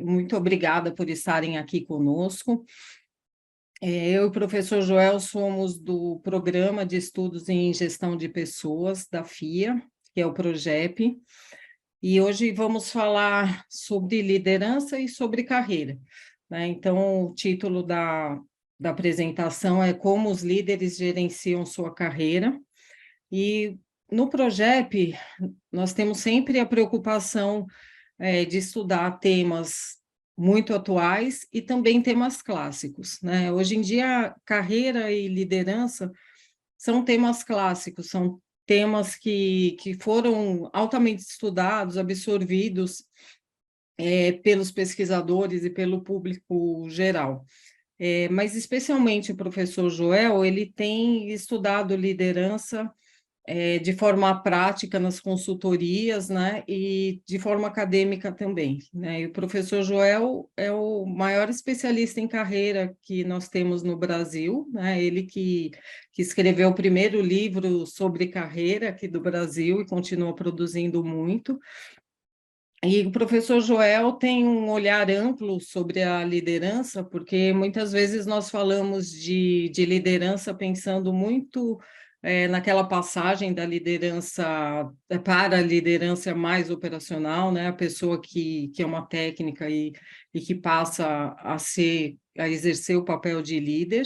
muito obrigada por estarem aqui conosco. Eu e o professor Joel somos do Programa de Estudos em Gestão de Pessoas, da FIA, que é o PROGEP, e hoje vamos falar sobre liderança e sobre carreira, né? Então, o título da apresentação é Como os líderes gerenciam sua carreira, e no PROGEP nós temos sempre a preocupação de estudar temas muito atuais e também temas clássicos, né? Hoje em dia, carreira e liderança são temas clássicos, são temas que foram altamente estudados, absorvidos pelos pesquisadores e pelo público geral. Mas, especialmente o professor Joel, ele tem estudado liderança de forma prática nas consultorias, né, e de forma acadêmica também, né, e o professor Joel é o maior especialista em carreira que nós temos no Brasil, né, ele que escreveu o primeiro livro sobre carreira aqui do Brasil e continua produzindo muito. E o professor Joel tem um olhar amplo sobre a liderança, porque muitas vezes nós falamos de liderança pensando muito naquela passagem da liderança para a liderança mais operacional, né? A pessoa que é uma técnica e que passa a exercer o papel de líder,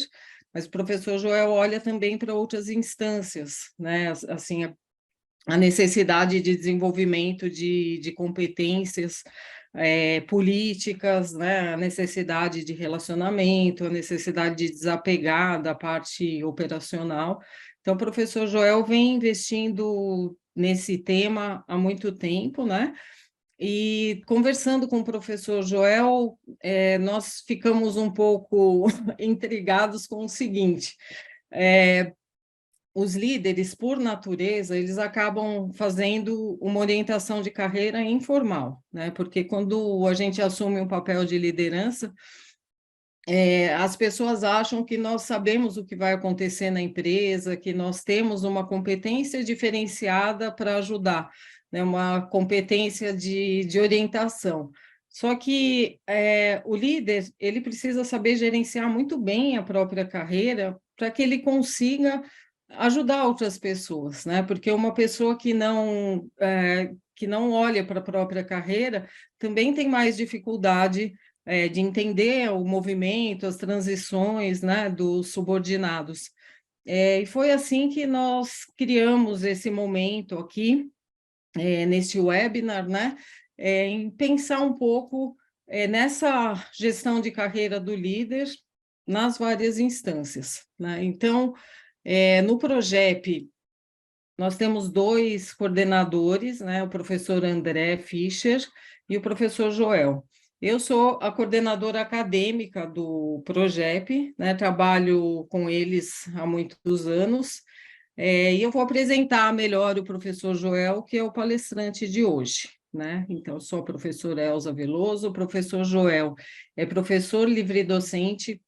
mas o professor Joel olha também para outras instâncias, né? Assim, a necessidade de desenvolvimento de competências políticas, né? A necessidade de relacionamento, a necessidade de desapegar da parte operacional. Então, o professor Joel vem investindo nesse tema há muito tempo, né? E conversando com o professor Joel, nós ficamos um pouco intrigados com o seguinte: os líderes, por natureza, eles acabam fazendo uma orientação de carreira informal, né? Porque quando a gente assume um papel de liderança, as pessoas acham que nós sabemos o que vai acontecer na empresa, que nós temos uma competência diferenciada para ajudar, né? Uma competência de orientação. Só que o líder, ele precisa saber gerenciar muito bem a própria carreira para que ele consiga ajudar outras pessoas, né? Porque uma pessoa que não olha para a própria carreira também tem mais dificuldade de entender o movimento, as transições, né, dos subordinados. E foi assim que nós criamos esse momento aqui, neste webinar, né, em pensar um pouco nessa gestão de carreira do líder nas várias instâncias, né? Então, no Progep, nós temos dois coordenadores, né, o professor André Fischer e o professor Joel. Eu sou a coordenadora acadêmica do Progep, né, trabalho com eles há muitos anos, e eu vou apresentar melhor o professor Joel, que é o palestrante de hoje, né? Então, eu sou a professora Elza Veloso, o professor Joel é professor livre-docente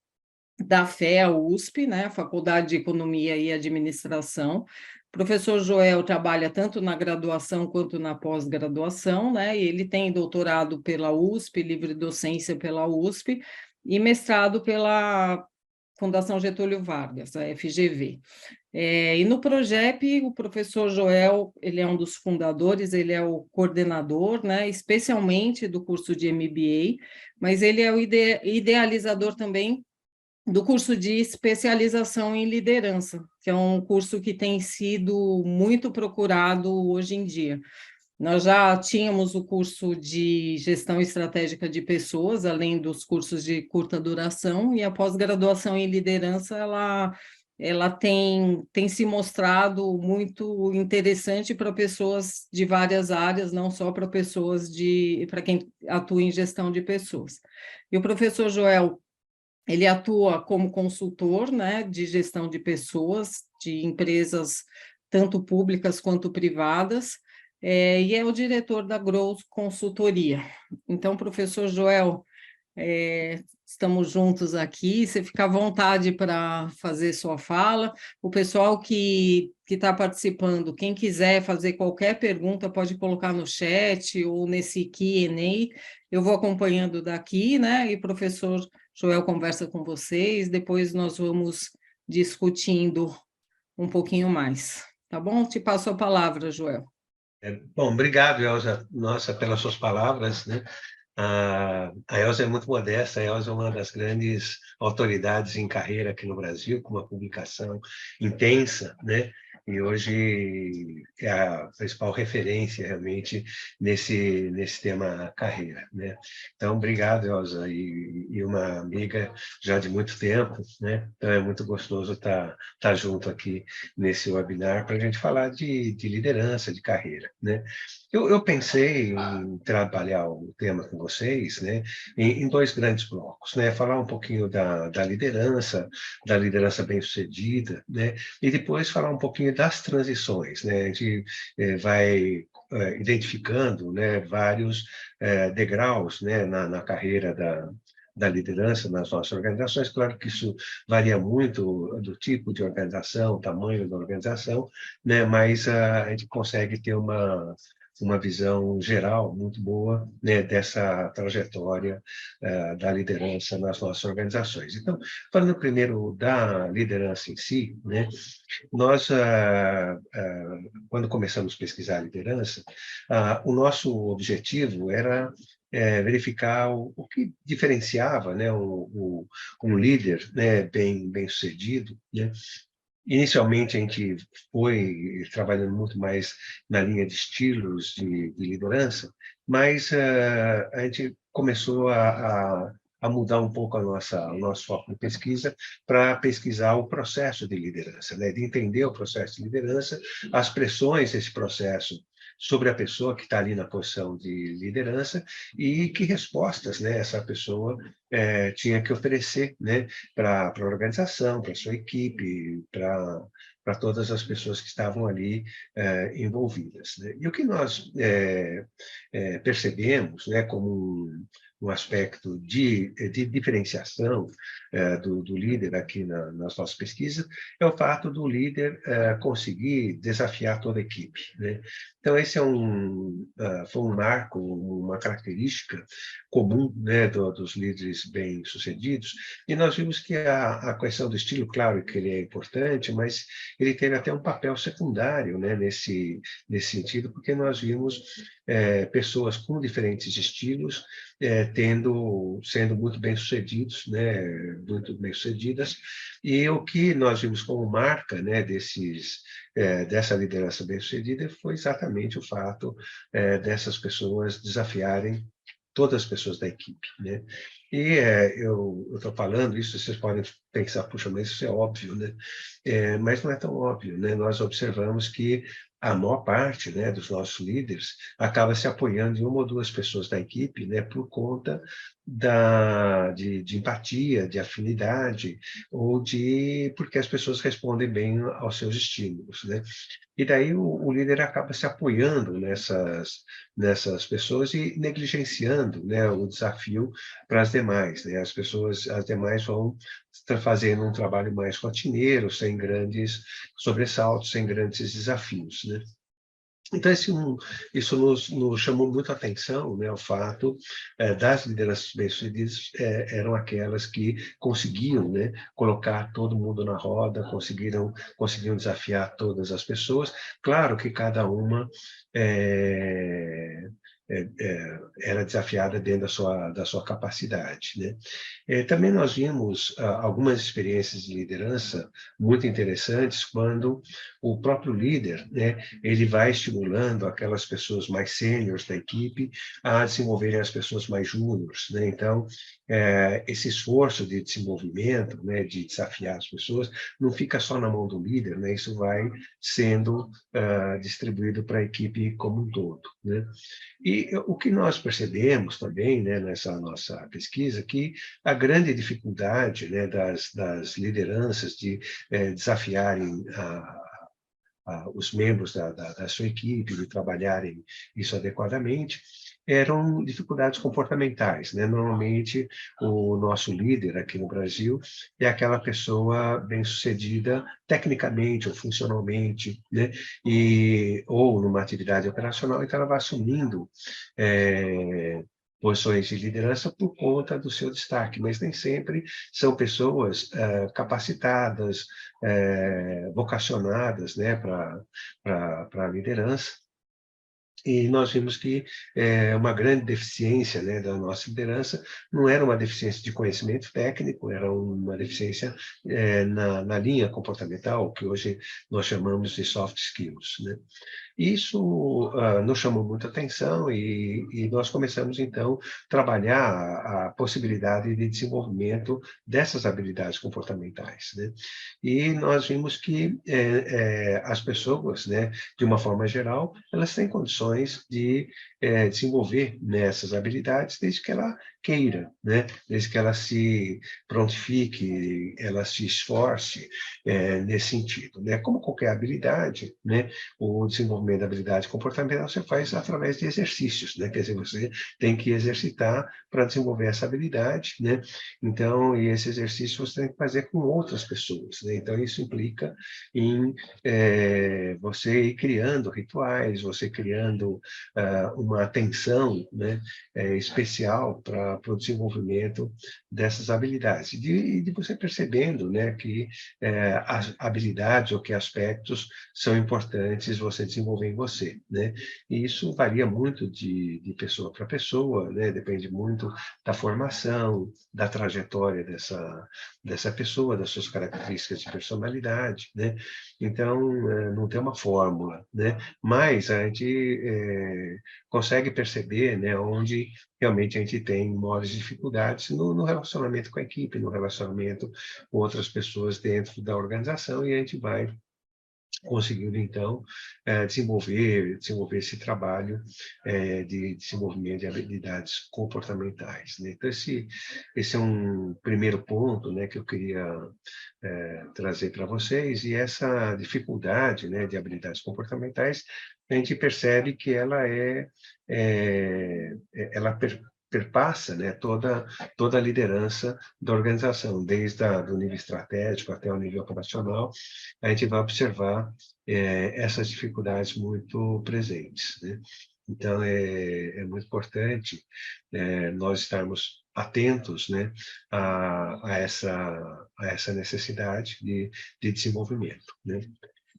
da FEA USP, né, Faculdade de Economia e Administração. O professor Joel trabalha tanto na graduação quanto na pós-graduação, né, e ele tem doutorado pela USP, livre docência pela USP, e mestrado pela Fundação Getúlio Vargas, a FGV. E no Progep, o professor Joel, ele é um dos fundadores, ele é o coordenador, né, especialmente do curso de MBA, mas ele é o idealizador também do curso de especialização em liderança, que é um curso que tem sido muito procurado hoje em dia. Nós já tínhamos o curso de gestão estratégica de pessoas, além dos cursos de curta duração, e a pós-graduação em liderança, ela tem se mostrado muito interessante para pessoas de várias áreas, não só para para quem atua em gestão de pessoas. E o professor Joel, ele atua como consultor, né, de gestão de pessoas, de empresas tanto públicas quanto privadas, e é o diretor da Growth Consultoria. Então, professor Joel, Estamos juntos aqui, você fica à vontade para fazer sua fala. O pessoal que está participando, quem quiser fazer qualquer pergunta, pode colocar no chat ou nesse Q&A. Eu vou acompanhando daqui, né? E o professor Joel conversa com vocês, depois nós vamos discutindo um pouquinho mais. Tá bom? Te passo a palavra, Joel. Bom, obrigado, Elza, nossa, pelas suas palavras, né? A Elza é muito modesta, a Elza é uma das grandes autoridades em carreira aqui no Brasil, com uma publicação intensa, né? E hoje é a principal referência, realmente, nesse tema carreira, né? Então, obrigado, Elza, e uma amiga já de muito tempo, né? Então, é muito gostoso estar junto aqui nesse webinar para a gente falar de liderança, de carreira, né? Eu pensei em trabalhar o tema com vocês, né, em dois grandes blocos, né, falar um pouquinho da liderança bem-sucedida, né, e depois falar um pouquinho das transições, né, a gente vai identificando, né, vários degraus, né, na carreira da liderança nas nossas organizações. Claro que isso varia muito do tipo de organização, tamanho da organização, né, mas a gente consegue ter uma visão geral muito boa, né, dessa trajetória da liderança nas nossas organizações. Então, falando primeiro da liderança em si, né, nós, quando começamos a pesquisar a liderança, o nosso objetivo era verificar o que diferenciava, né, um líder, né, bem-sucedido, né. Inicialmente, a gente foi trabalhando muito mais na linha de estilos de liderança, mas a gente começou a mudar um pouco o nosso foco de pesquisa para pesquisar o processo de liderança, né? De entender o processo de liderança, as pressões desse processo sobre a pessoa que está ali na posição de liderança e que respostas, né, essa pessoa tinha que oferecer, né, para a organização, para a sua equipe, para todas as pessoas que estavam ali envolvidas, né? E o que nós percebemos, né, como um aspecto de diferenciação do líder aqui nas nossas pesquisas, é o fato do líder conseguir desafiar toda a equipe, né? Então, esse foi um marco, uma característica comum, né, dos líderes bem-sucedidos, e nós vimos que a questão do estilo, claro que ele é importante, mas ele teve até um papel secundário, né, nesse sentido, porque nós vimos pessoas com diferentes estilos sendo muito bem-sucedidos, né, muito bem-sucedidas, e o que nós vimos como marca, né, dessa liderança bem-sucedida foi exatamente o fato dessas pessoas desafiarem todas as pessoas da equipe, né? E eu estou falando isso, vocês podem pensar, puxa, mas isso é óbvio, né? Mas não é tão óbvio, né? Nós observamos que a maior parte, né, dos nossos líderes acaba se apoiando em uma ou duas pessoas da equipe, né, por conta de empatia, de afinidade, ou porque as pessoas respondem bem aos seus estímulos, né? E daí o líder acaba se apoiando nessas pessoas e negligenciando, né, o desafio para as demais, né? As demais vão estar fazendo um trabalho mais rotineiro, sem grandes sobressaltos, sem grandes desafios, né? Então, isso nos chamou muito a atenção, né, o fato das lideranças bem-sucedidas eram aquelas que conseguiam, né, colocar todo mundo na roda, conseguiam desafiar todas as pessoas. Claro que cada uma era desafiada dentro da sua capacidade, né? Também nós vimos algumas experiências de liderança muito interessantes quando o próprio líder, né, ele vai estimulando aquelas pessoas mais sêniores da equipe a desenvolverem as pessoas mais júniores, né? Então, esse esforço de desenvolvimento, né, de desafiar as pessoas, não fica só na mão do líder, né? Isso vai sendo distribuído para a equipe como um todo, né? E o que nós percebemos também, né, nessa nossa pesquisa, que a grande dificuldade, né, das lideranças de desafiarem os membros da sua equipe de trabalharem isso adequadamente, eram dificuldades comportamentais, né? Normalmente, o nosso líder aqui no Brasil é aquela pessoa bem-sucedida tecnicamente ou funcionalmente, né? Ou numa atividade operacional, então ela vai assumindo posições de liderança por conta do seu destaque, mas nem sempre são pessoas capacitadas, vocacionadas, né, para a liderança. E nós vimos que uma grande deficiência, né, da nossa liderança não era uma deficiência de conhecimento técnico, era uma deficiência na linha comportamental, que hoje nós chamamos de soft skills, né? Isso nos chamou muita atenção e nós começamos, então, a trabalhar a possibilidade de desenvolvimento dessas habilidades comportamentais, né? E nós vimos que as pessoas, né, de uma forma geral, elas têm condições de desenvolver nessas habilidades desde que ela queira, né? Desde que ela se prontifique, ela se esforce nesse sentido, né? Como qualquer habilidade, né? O desenvolvimento da habilidade comportamental você faz através de exercícios, né? Quer dizer, você tem que exercitar para desenvolver essa habilidade, né? Então, e esse exercício você tem que fazer com outras pessoas, né? Então, isso implica em você ir criando rituais, você criando uma atenção, né, especial para o desenvolvimento dessas habilidades. E de você percebendo, né, que as habilidades ou que aspectos são importantes você desenvolver em você, né? E isso varia muito de pessoa para pessoa, né? Depende muito da formação, da trajetória dessa pessoa, das suas características de personalidade, né? Então, não tem uma fórmula, né? Mas a gente consegue perceber, né, onde realmente a gente tem maiores dificuldades no relacionamento com a equipe, no relacionamento com outras pessoas dentro da organização, e a gente vai conseguindo, então, desenvolver esse trabalho de desenvolvimento de habilidades comportamentais, né? Então, esse é um primeiro ponto, né, que eu queria trazer para vocês, e essa dificuldade, né, de habilidades comportamentais, a gente percebe que ela perpassa, né, toda a liderança da organização, desde do nível estratégico até o nível operacional. A gente vai observar essas dificuldades muito presentes, né? Então, é muito importante nós estarmos atentos, né, a essa necessidade de desenvolvimento, né?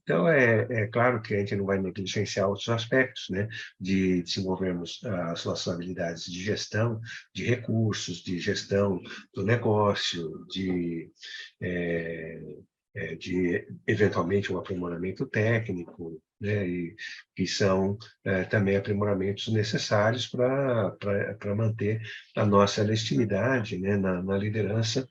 Então, é claro que a gente não vai negligenciar outros aspectos, né, de desenvolvermos as nossas habilidades de gestão de recursos, de gestão do negócio, de eventualmente um aprimoramento técnico, né, e que são também aprimoramentos necessários para manter a nossa legitimidade, né, na liderança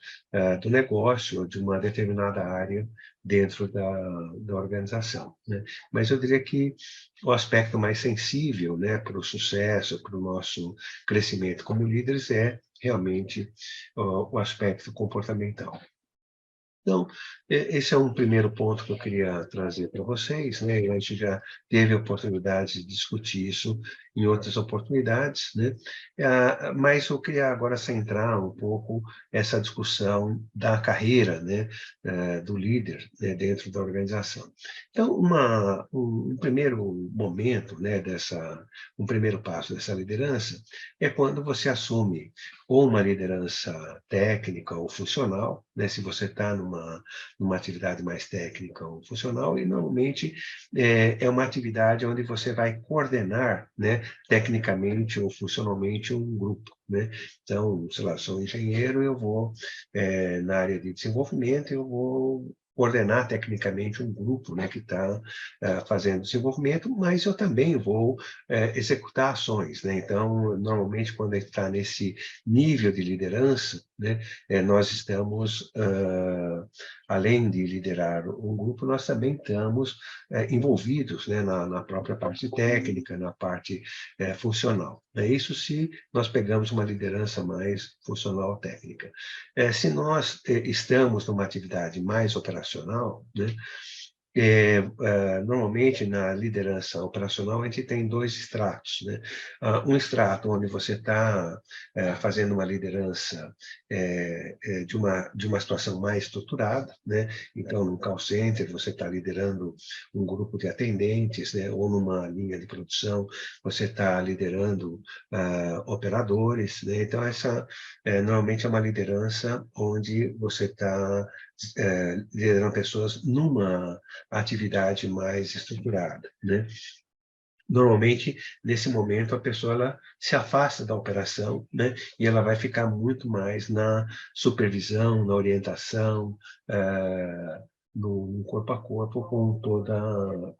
do negócio, de uma determinada área dentro da organização, né? Mas eu diria que o aspecto mais sensível, né, para o sucesso, para o nosso crescimento como líderes é realmente o aspecto comportamental. Então, esse é um primeiro ponto que eu queria trazer para vocês, né? A gente já teve a oportunidade de discutir isso em outras oportunidades, né? Mas eu queria agora centrar um pouco essa discussão da carreira, né, do líder, né, dentro da organização. Então, um primeiro momento, né, um primeiro passo dessa liderança é quando você assume ou uma liderança técnica ou funcional, né, se você está numa atividade mais técnica ou funcional, e normalmente é uma atividade onde você vai coordenar, né, tecnicamente ou funcionalmente um grupo, né? Então, sei lá, sou engenheiro, eu vou, na área de desenvolvimento, eu vou coordenar tecnicamente um grupo, né, que está fazendo desenvolvimento, mas eu também vou executar ações, né? Então, normalmente, quando a gente está nesse nível de liderança, né, nós estamos, além de liderar um grupo, nós também estamos envolvidos, né, na própria parte técnica, na parte funcional. É isso se nós pegamos uma liderança mais funcional técnica. Se nós estamos numa atividade mais operacional, né, Normalmente, na liderança operacional, a gente tem dois estratos, né? Um extrato onde você está fazendo uma liderança de uma situação mais estruturada, né? Então, no call center, você está liderando um grupo de atendentes, né? Ou numa linha de produção, você está liderando operadores, né? Então, essa normalmente é uma liderança onde você está liderando pessoas numa atividade mais estruturada, né? Normalmente, nesse momento, a pessoa ela se afasta da operação, né? E ela vai ficar muito mais na supervisão, na orientação, no corpo a corpo com toda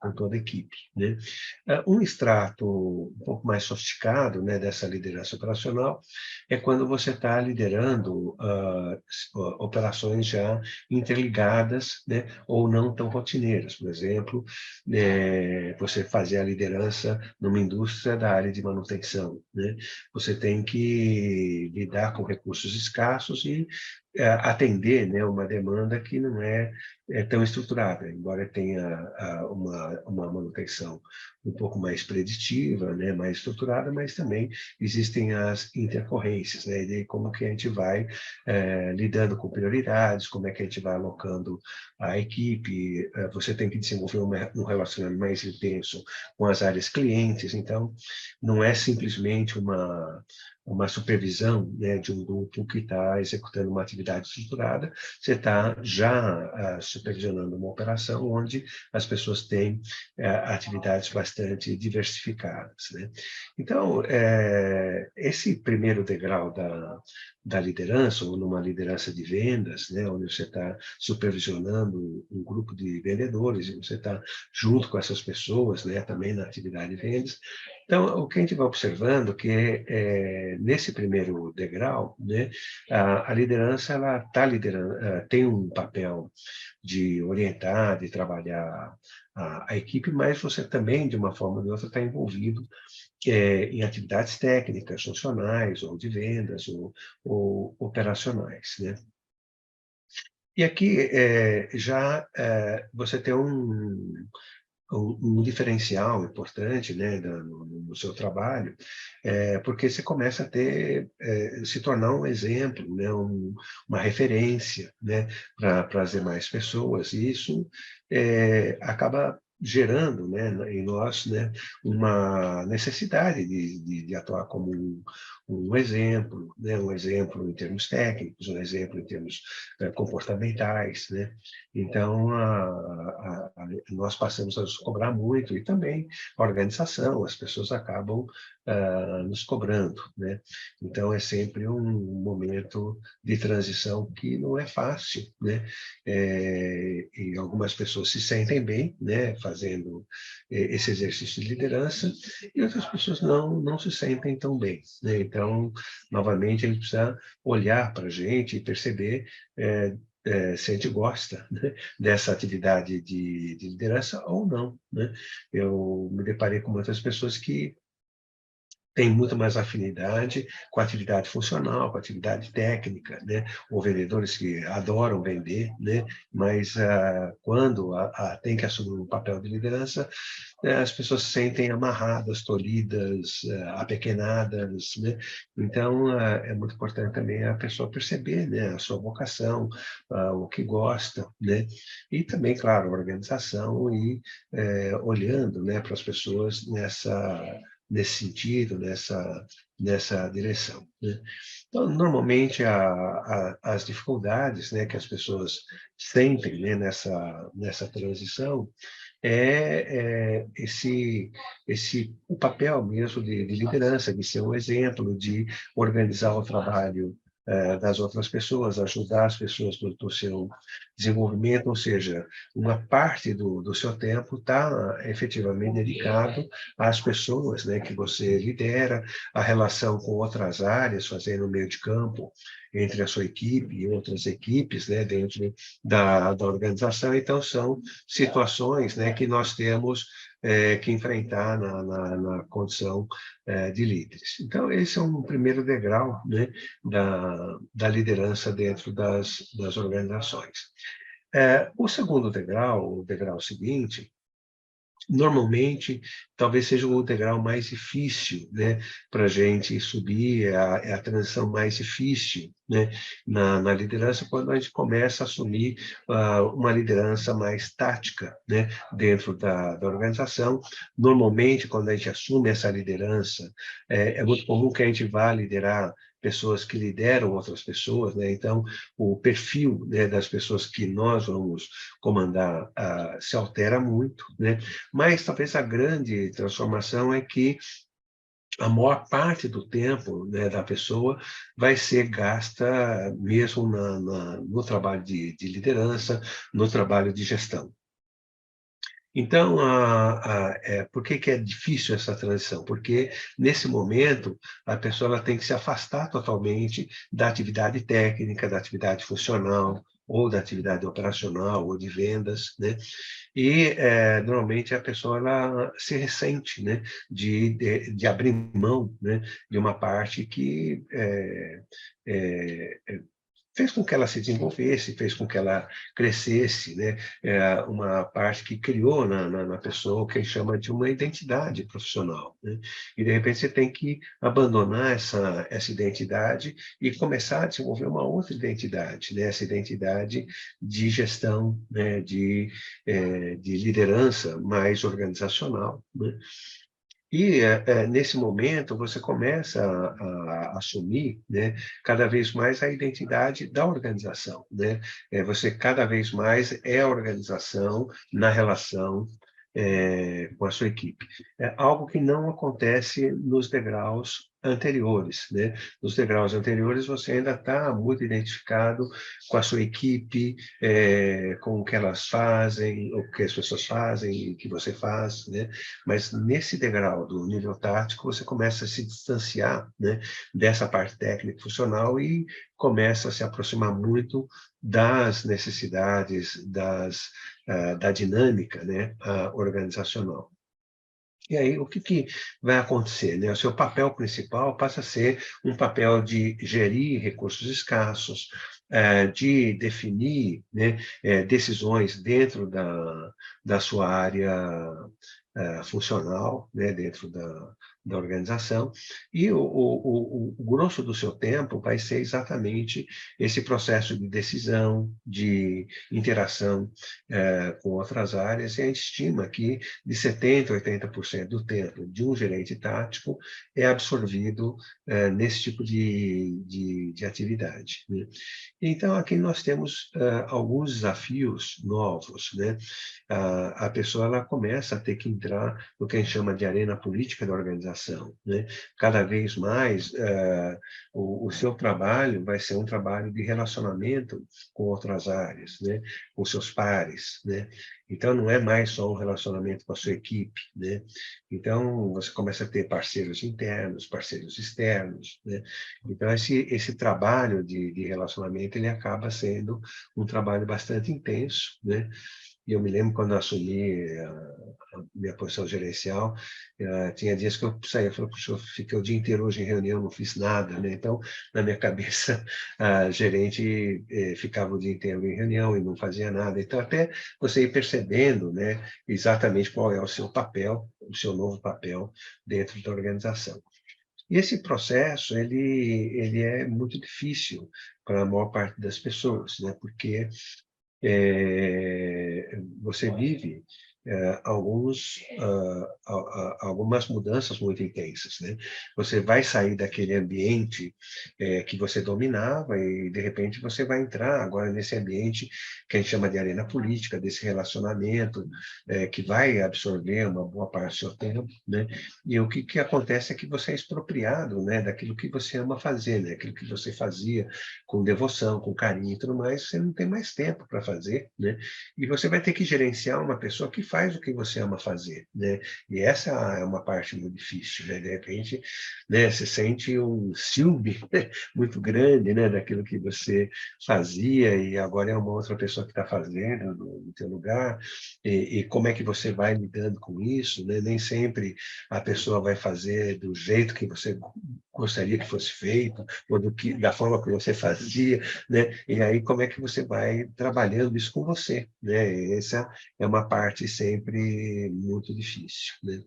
a equipe, né? Um extrato um pouco mais sofisticado, né, dessa liderança operacional é quando você está liderando operações já interligadas, né, ou não tão rotineiras. Por exemplo, você fazer a liderança numa indústria da área de manutenção, né? Você tem que lidar com recursos escassos e atender, né, uma demanda que não é tão estruturada, embora tenha uma manutenção um pouco mais preditiva, né, mais estruturada, mas também existem as intercorrências, né, de como que a gente vai lidando com prioridades, como é que a gente vai alocando a equipe, você tem que desenvolver um relacionamento mais intenso com as áreas clientes, então não é simplesmente uma supervisão, né, de um grupo que está executando uma atividade estruturada, você está já supervisionando uma operação onde as pessoas têm atividades bastante diversificadas, né? Então, esse primeiro degrau da liderança, ou numa liderança de vendas, né, onde você está supervisionando um grupo de vendedores, e você está junto com essas pessoas, né, também na atividade de vendas. Então, o que a gente vai observando que nesse primeiro degrau, né, a liderança ela tá liderando, tem um papel de orientar, de trabalhar a equipe, mas você também, de uma forma ou de outra, está envolvido em atividades técnicas, funcionais, ou de vendas, ou operacionais, né? E aqui já você tem um diferencial importante, né, no seu trabalho, porque você começa a se tornar um exemplo, né, uma referência, né, para as demais pessoas, e isso acaba gerando, né, em nós, né, uma necessidade de atuar como um exemplo, né, um exemplo em termos técnicos, um exemplo em termos comportamentais, né? Então, nós passamos a nos cobrar muito, e também a organização, as pessoas acabam nos cobrando, né? Então, é sempre um momento de transição que não é fácil, né? E algumas pessoas se sentem bem, né, fazendo esse exercício de liderança, e outras pessoas não se sentem tão bem, né? Então, novamente, a gente precisa olhar para a gente e perceber se a gente gosta, né, dessa atividade de liderança ou não, né? Eu me deparei com muitas pessoas que têm muito mais afinidade com a atividade funcional, com a atividade técnica, né? Ou vendedores que adoram vender, né? Mas quando tem que assumir um papel de liderança, as pessoas se sentem amarradas, tolhidas, apequenadas, né? Então, é muito importante também a pessoa perceber, né, a sua vocação, o que gosta, né? E também, claro, a organização e olhando, né, para as pessoas nesse sentido, nessa direção, né? Então, normalmente, as dificuldades, né, que as pessoas sentem, né, nessa transição o papel mesmo de liderança, de ser um exemplo, de organizar o trabalho das outras pessoas, ajudar as pessoas do seu desenvolvimento, ou seja, uma parte do seu tempo está efetivamente dedicado às pessoas, né, que você lidera, a relação com outras áreas, fazendo meio de campo entre a sua equipe e outras equipes, né, dentro da organização. Então, são situações, né, que nós temos que enfrentar na condição de líderes. Então, esse é um primeiro degrau, né, da liderança dentro das organizações. O segundo degrau, o degrau seguinte, normalmente, talvez seja o degrau mais difícil, né, para a gente subir, é a transição mais difícil, né, na liderança, quando a gente começa a assumir uma liderança mais tática, né, dentro da organização. Normalmente, quando a gente assume essa liderança, é muito comum que a gente vá liderar pessoas que lideram outras pessoas, né? Então, o perfil, né, das pessoas que nós vamos comandar se altera muito, né? Mas talvez a grande transformação é que a maior parte do tempo, né, da pessoa vai ser gasta mesmo no trabalho de liderança, no trabalho de gestão. Então, por que que é difícil essa transição? Porque, nesse momento, a pessoa ela tem que se afastar totalmente da atividade técnica, da atividade funcional, ou da atividade operacional, ou de vendas, né? E, normalmente, a pessoa ela se ressente, né, de abrir mão, né, de uma parte que fez com que ela se desenvolvesse, fez com que ela crescesse, né? Uma parte que criou na pessoa o que a gente chama de uma identidade profissional, né? E, de repente, você tem que abandonar essa identidade e começar a desenvolver uma outra identidade, né? Essa identidade de gestão, né? De liderança mais organizacional, né? E, nesse momento, você começa a assumir, né, cada vez mais a identidade da organização, né? Você cada vez mais é a organização na relação, com a sua equipe. É algo que não acontece nos degraus anteriores, né? Nos degraus anteriores, você ainda está muito identificado com a sua equipe, com o que elas fazem, o que as pessoas fazem, o que você faz, né? Mas nesse degrau do nível tático, você começa a se distanciar, né, dessa parte técnica e funcional e começa a se aproximar muito das necessidades, da dinâmica, né, organizacional. E aí, o que que vai acontecer, né? O seu papel principal passa a ser um papel de gerir recursos escassos, de definir, né, decisões dentro da sua área funcional, né, dentro da organização, e o grosso do seu tempo vai ser exatamente esse processo de decisão, de interação com outras áreas, e a gente estima que de 70% a 80% do tempo de um gerente tático é absorvido nesse tipo de atividade, né? Então, aqui nós temos alguns desafios novos, né? A pessoa ela começa a ter que entrar no que a gente chama de arena política da organização, né? Cada vez mais, o seu trabalho vai ser um trabalho de relacionamento com outras áreas, né? Com seus pares, né? Então, não é mais só um relacionamento com a sua equipe, né? Então, você começa a ter parceiros internos, parceiros externos, né? Então, esse trabalho de relacionamento, ele acaba sendo um trabalho bastante intenso, né? E eu me lembro quando eu assumi a minha posição gerencial, tinha dias que eu saía, falei, puxa, eu fiquei o dia inteiro hoje em reunião, não fiz nada, né? Então, na minha cabeça, a gerente ficava o dia inteiro em reunião e não fazia nada. Então, até você ir percebendo, né, exatamente qual é o seu papel, o seu novo papel dentro da organização. E esse processo, ele é muito difícil para a maior parte das pessoas, né? Porque você vive algumas mudanças muito intensas, né? Você vai sair daquele ambiente que você dominava e, de repente, você vai entrar agora nesse ambiente que a gente chama de arena política, desse relacionamento que vai absorver uma boa parte do seu tempo, né? E o que acontece é que você é expropriado, né, daquilo que você ama fazer, né? Aquilo que você fazia com devoção, com carinho e tudo mais, você não tem mais tempo para fazer, né? E você vai ter que gerenciar uma pessoa que faz o que você ama fazer, né? E essa é uma parte muito difícil, né? De repente, né, você sente um ciúme muito grande, né, daquilo que você fazia e agora é uma outra pessoa que está fazendo no teu lugar, e como é que você vai lidando com isso, né? Nem sempre a pessoa vai fazer do jeito que você gostaria que fosse feito, ou da forma que você fazia, né? E aí como é que você vai trabalhando isso com você, né? Essa é uma parte sempre muito difícil, né?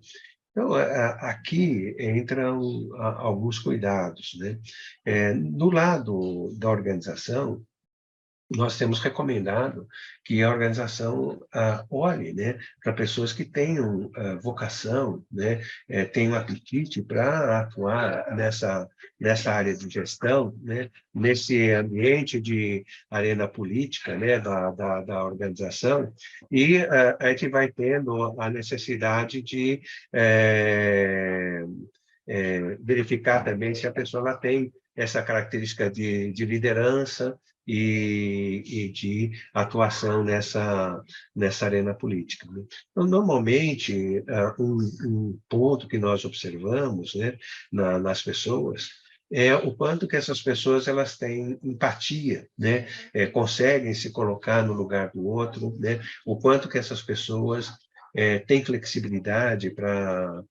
Então, aqui entram alguns cuidados, né? No lado da organização, nós temos recomendado que a organização olhe, né, para pessoas que tenham vocação, né, tenham apetite para atuar nessa área de gestão, né, nesse ambiente de arena política, né, da organização, e a gente vai tendo a necessidade de verificar também se a pessoa ela tem essa característica de liderança e de atuação nessa arena política, né? Então, normalmente, um ponto que nós observamos, né, nas pessoas é o quanto que essas pessoas elas têm empatia, né? Conseguem se colocar no lugar do outro, né? O quanto que essas pessoas têm flexibilidade para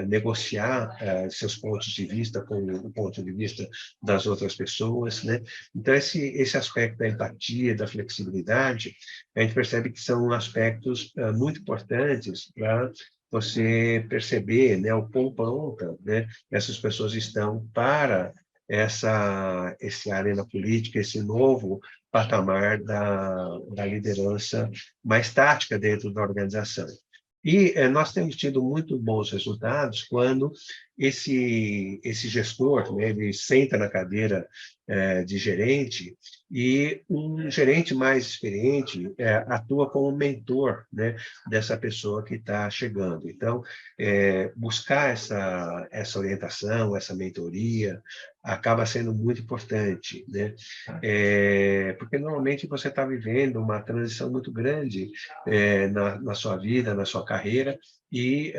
negociar seus pontos de vista com o ponto de vista das outras pessoas, né? Então, esse aspecto da empatia, da flexibilidade, a gente percebe que são aspectos muito importantes para você perceber, né, o quão pronta, né, essas pessoas estão para essa arena política, esse novo patamar da liderança mais tática dentro da organização. E nós temos tido muito bons resultados quando esse gestor, né, ele senta na cadeira de gerente e um gerente mais experiente atua como mentor, né, dessa pessoa que está chegando. Então, buscar essa orientação, essa mentoria, acaba sendo muito importante, né? Porque normalmente você está vivendo uma transição muito grande na sua vida, na sua carreira, e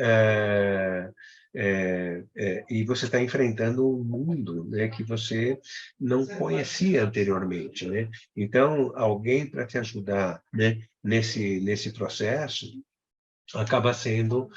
você está enfrentando um mundo, né, que você não conhecia anteriormente, né? Então, alguém para te ajudar, né, nesse processo acaba sendo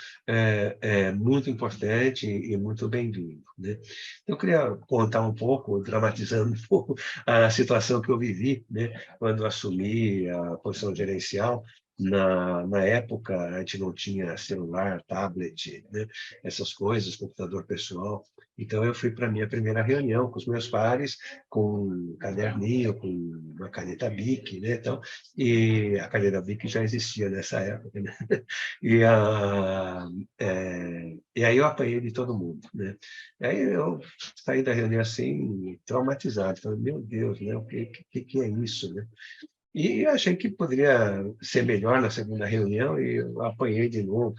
muito importante e muito bem-vindo, né? Eu queria contar um pouco, dramatizando um pouco a situação que eu vivi, né, quando assumi a posição gerencial. Na época, a gente não tinha celular, tablet, né, essas coisas, computador pessoal. Então, eu fui para a minha primeira reunião com os meus pares, com um caderninho, com uma caneta Bic, né? Então, e a caneta Bic já existia nessa época, né? E aí eu apanhei de todo mundo, né? E aí eu saí da reunião assim, traumatizado, falei, meu Deus, né? O que é isso, né? E eu achei que poderia ser melhor na segunda reunião e eu apanhei de novo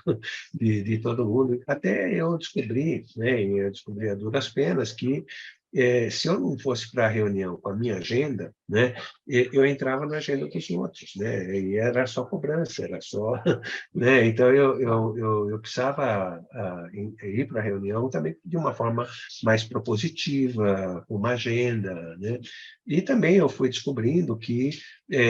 de todo mundo. Até eu descobri, né, e eu descobri a duras penas que se eu não fosse para a reunião com a minha agenda, né, eu entrava na agenda dos outros, né, e era só cobrança, era só, né, então eu precisava ir para a reunião também de uma forma mais propositiva, com uma agenda, né, e também eu fui descobrindo que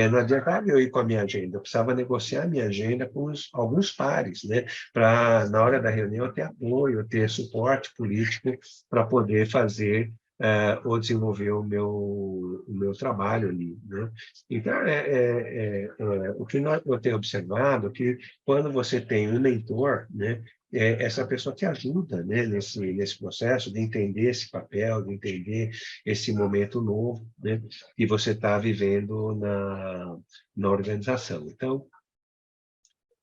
não adiantava eu ir com a minha agenda, eu precisava negociar a minha agenda com alguns pares, né, para, na hora da reunião, eu ter apoio, ter suporte político para poder fazer ou desenvolver o meu trabalho ali, né? Então, o que eu tenho observado é que quando você tem um mentor, né, essa pessoa te ajuda, né, nesse processo de entender esse papel, de entender esse momento novo, né, que você está vivendo na organização. Então,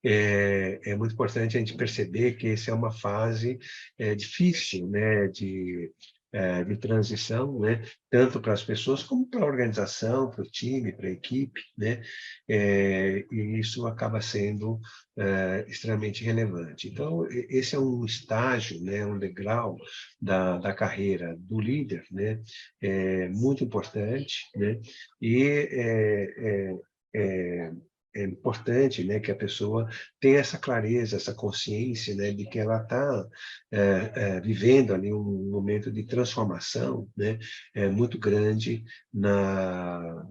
é muito importante a gente perceber que essa é uma fase difícil, né, de transição, né, tanto para as pessoas como para a organização, para o time, para a equipe, né, e isso acaba sendo extremamente relevante. Então, esse é um estágio, né, um degrau da carreira do líder, né, muito importante, né, e é importante, né, que a pessoa tenha essa clareza, essa consciência, né, de que ela está vivendo ali um momento de transformação, né, muito grande na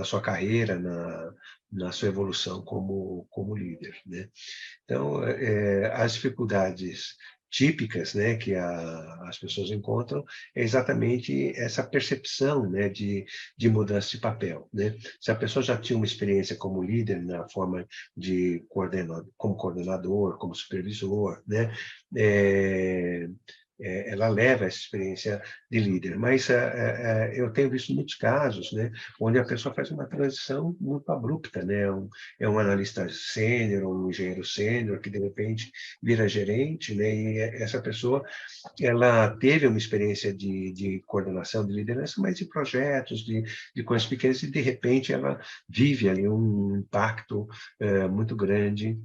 sua carreira, na sua evolução como líder, né? Então, as dificuldades típicas, né, que as pessoas encontram, é exatamente essa percepção, né, de mudança de papel, né? Se a pessoa já tinha uma experiência como líder na forma de como coordenador, como supervisor, né, é, ela leva essa experiência de líder. Mas eu tenho visto muitos casos, né, onde a pessoa faz uma transição muito abrupta, né? É um analista sênior, um engenheiro sênior, que de repente vira gerente, né? E essa pessoa, ela teve uma experiência de coordenação, de liderança, mas de projetos, de coisas pequenas, e de repente ela vive ali um impacto muito grande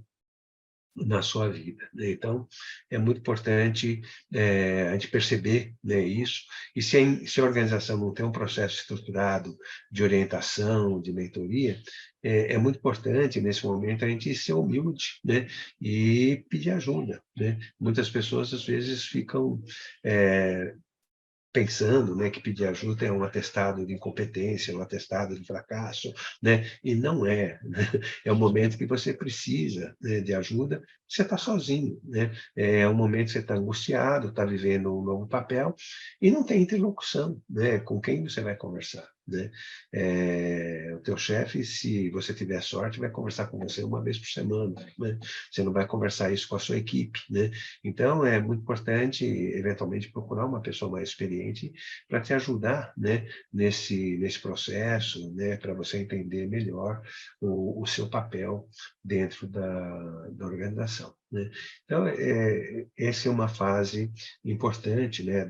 na sua vida, né? Então, é muito importante a gente perceber, né, isso, e se a organização não tem um processo estruturado de orientação, de mentoria, é muito importante, nesse momento, a gente ser humilde, né, e pedir ajuda, né? Muitas pessoas, às vezes, ficam pensando, né, que pedir ajuda é um atestado de incompetência, um atestado de fracasso, né? E não é, né? É um momento que você precisa, né, de ajuda, você está sozinho, né? É um momento que você está angustiado, está vivendo um novo papel e não tem interlocução, né? Com quem você vai conversar, né? O teu chefe, se você tiver sorte, vai conversar com você uma vez por semana, né? Você não vai conversar isso com a sua equipe, né? Então, é muito importante, eventualmente, procurar uma pessoa mais experiente para te ajudar, né, nesse processo, né, para você entender melhor o seu papel dentro da organização, né? Então, essa é uma fase importante, né,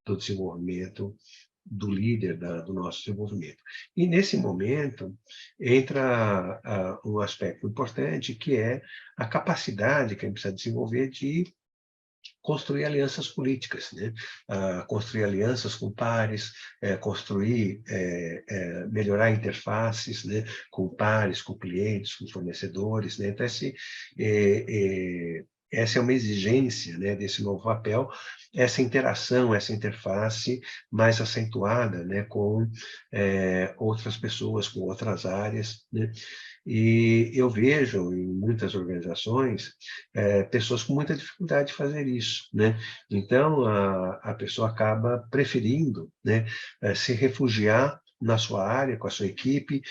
do desenvolvimento do líder do nosso desenvolvimento. E, nesse momento, entra um aspecto importante, que é a capacidade que a gente precisa desenvolver de construir alianças políticas, né? Construir alianças com pares, melhorar interfaces, né? Com pares, com clientes, com fornecedores, né? Então, essa é uma exigência, né, desse novo papel, essa interação, essa interface mais acentuada, né, com outras pessoas, com outras áreas, né? E eu vejo em muitas organizações pessoas com muita dificuldade de fazer isso, né? Então, a pessoa acaba preferindo, né, se refugiar na sua área, com a sua equipe,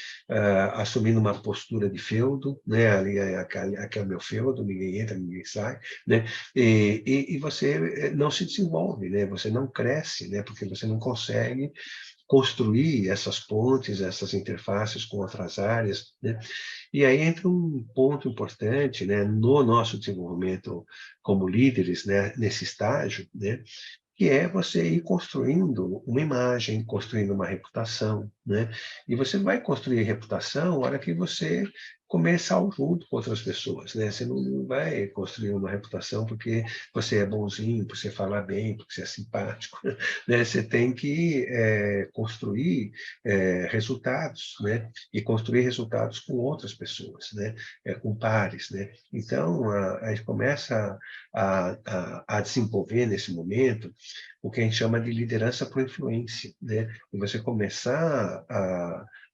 assumindo uma postura de feudo, né? Ali aqui é o meu feudo, ninguém entra, ninguém sai, né? E você não se desenvolve, né? Você não cresce, né? Porque você não consegue construir essas pontes, essas interfaces com outras áreas, né? E aí entra um ponto importante, né, no nosso desenvolvimento como líderes, né, nesse estágio, né, que é você ir construindo uma imagem, construindo uma reputação, né? E você vai construir reputação na hora que você começar junto com outras pessoas, né? Você não vai construir uma reputação porque você é bonzinho, porque você fala bem, porque você é simpático, né? Você tem que construir resultados, né? E construir resultados com outras pessoas, né? Com pares, né? Então, a gente começa a desenvolver nesse momento o que a gente chama de liderança por influência, né? E você começar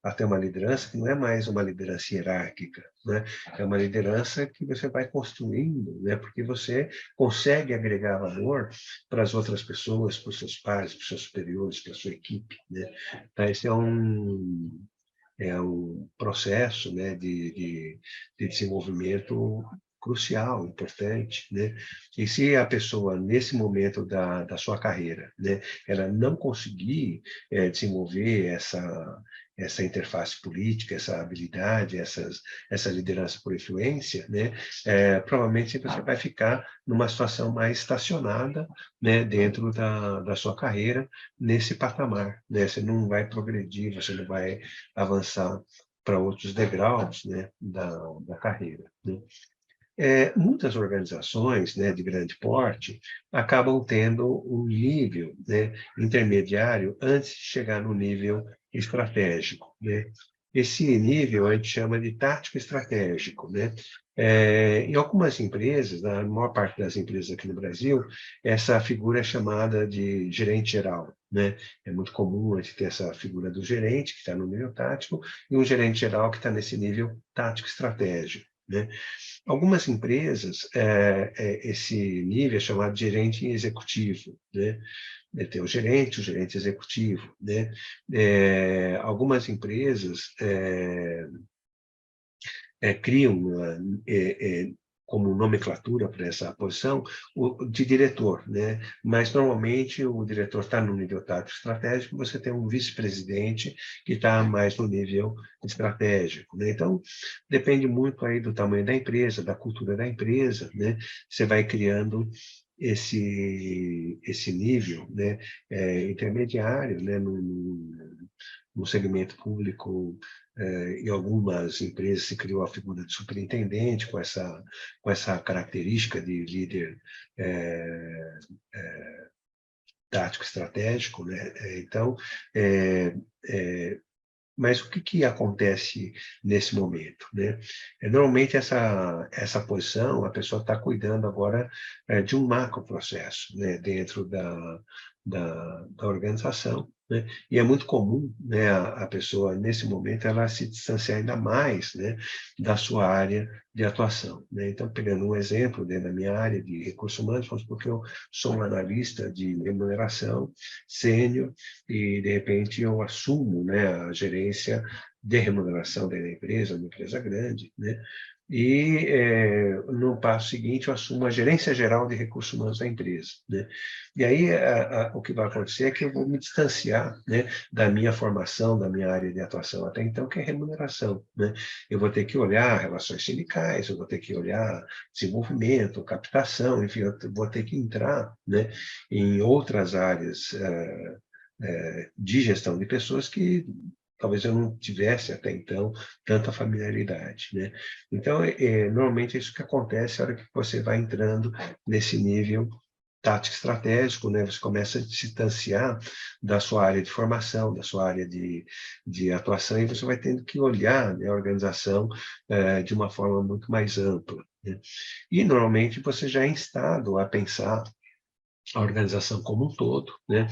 a ter uma liderança que não é mais uma liderança hierárquica, né? É uma liderança que você vai construindo, né? Porque você consegue agregar valor para as outras pessoas, para os seus pares, para os seus superiores, para a sua equipe, né? Então, esse é um processo, né, de desenvolvimento crucial, importante, né? E se a pessoa, nesse momento da sua carreira, né, ela não conseguir desenvolver essa interface política, essa habilidade, essa liderança por influência, né, provavelmente você vai ficar numa situação mais estacionada, né, dentro da sua carreira, nesse patamar, né? Você não vai progredir, você não vai avançar para outros degraus, né, da carreira, né? Muitas organizações, né, de grande porte acabam tendo um nível, né, intermediário antes de chegar no nível estratégico, né? Esse nível a gente chama de tático estratégico, né? Em algumas empresas, na maior parte das empresas aqui no Brasil, essa figura é chamada de gerente geral, né? É muito comum a gente ter essa figura do gerente, que está no nível tático, e um gerente geral que está nesse nível tático estratégico, né? Algumas empresas, esse nível é chamado de gerente executivo, né? Tem o gerente executivo, né? Algumas empresas criam como nomenclatura para essa posição de diretor, né? Mas normalmente o diretor está no nível tático estratégico, você tem um vice-presidente que está mais no nível estratégico, né? Então depende muito aí do tamanho da empresa, da cultura da empresa, né? Você vai criando esse nível, né? Intermediário, né? No segmento público, em algumas empresas se criou a figura de superintendente com essa característica de líder tático estratégico, né? Então, mas o que acontece nesse momento, né? Normalmente essa posição, a pessoa está cuidando agora de um macro processo, né? Dentro da organização, né? E é muito comum, né, a pessoa, nesse momento, ela se distanciar ainda mais, né, da sua área de atuação, né? Então, pegando um exemplo dentro da minha área de recursos humanos, porque eu sou um analista de remuneração sênior e, de repente, eu assumo, né, a gerência de remuneração da empresa, uma empresa grande, né? E, no passo seguinte, eu assumo a gerência geral de recursos humanos da empresa, né? E aí, o que vai acontecer é que eu vou me distanciar, né, da minha formação, da minha área de atuação até então, que é remuneração, né? Eu vou ter que olhar relações sindicais, eu vou ter que olhar desenvolvimento, captação, enfim, eu vou ter que entrar, né, em outras áreas de gestão de pessoas que talvez eu não tivesse até então tanta familiaridade, né? Então, normalmente é isso que acontece na hora que você vai entrando nesse nível tático estratégico, né? Você começa a se distanciar da sua área de formação, da sua área de atuação, e você vai tendo que olhar, né, a organização de uma forma muito mais ampla, né? E, normalmente, você já é instado a pensar a organização como um todo, né?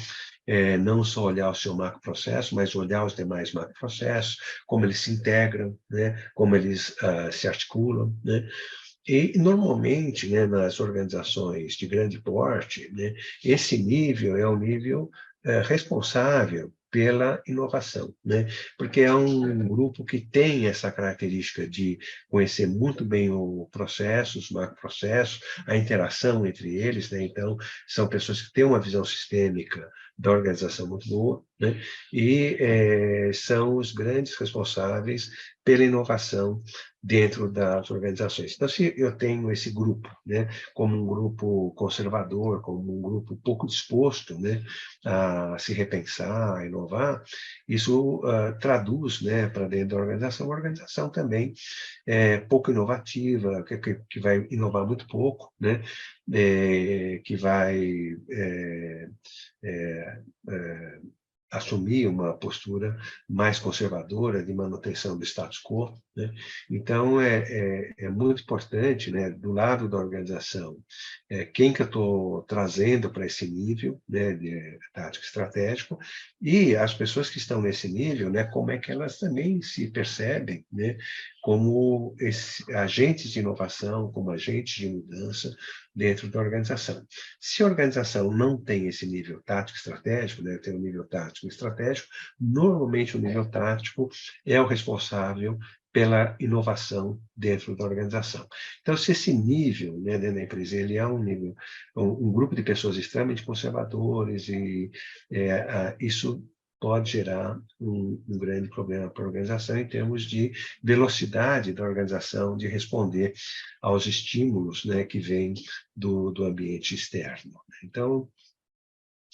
Não só olhar o seu macroprocesso, mas olhar os demais macroprocessos, como eles se integram, né? Como eles se articulam, né? E, normalmente, né, nas organizações de grande porte, né, esse nível é o nível responsável pela inovação, né? Porque é um grupo que tem essa característica de conhecer muito bem o processo, os macroprocessos, a interação entre eles, né? Então, são pessoas que têm uma visão sistêmica da organização muito boa, né? E são os grandes responsáveis pela inovação dentro das organizações. Então, se eu tenho esse grupo, né, como um grupo conservador, como um grupo pouco disposto, né, a se repensar, a inovar, isso traduz, né, para dentro da organização, uma organização também pouco inovativa, que vai inovar muito pouco, né, que vai assumir uma postura mais conservadora de manutenção do status quo, né? Então, é muito importante, né, do lado da organização, quem que eu estou trazendo para esse nível, né, de tático estratégico, e as pessoas que estão nesse nível, né, como é que elas também se percebem, né, como agentes de inovação, como agentes de mudança dentro da organização. Se a organização não tem esse nível tático estratégico, né, tem um nível tático e estratégico, normalmente o nível tático é o responsável pela inovação dentro da organização. Então, se esse nível, né, dentro da empresa, ele é um nível, um grupo de pessoas extremamente conservadores, e isso pode gerar um grande problema para a organização em termos de velocidade da organização de responder aos estímulos, né, que vêm do ambiente externo. Então,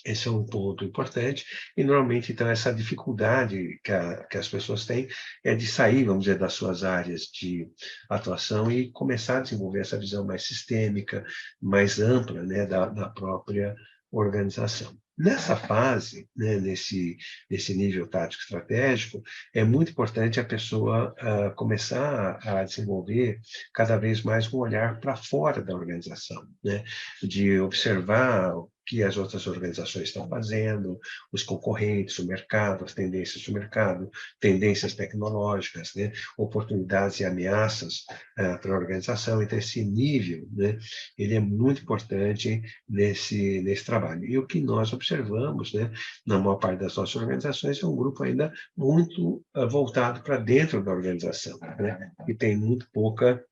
esse é um ponto importante, e normalmente, então, essa dificuldade que as pessoas têm é de sair, vamos dizer, das suas áreas de atuação e começar a desenvolver essa visão mais sistêmica, mais ampla, né, da própria organização. Nessa fase, né, nesse nível tático estratégico, é muito importante a pessoa começar a desenvolver cada vez mais um olhar para fora da organização, né, de observar que as outras organizações estão fazendo, os concorrentes, o mercado, as tendências do mercado, tendências tecnológicas, né, oportunidades e ameaças para a organização. Então, esse nível, né, ele é muito importante nesse trabalho. E o que nós observamos, né, na maior parte das nossas organizações, é um grupo ainda muito voltado para dentro da organização, né, e tem muito pouca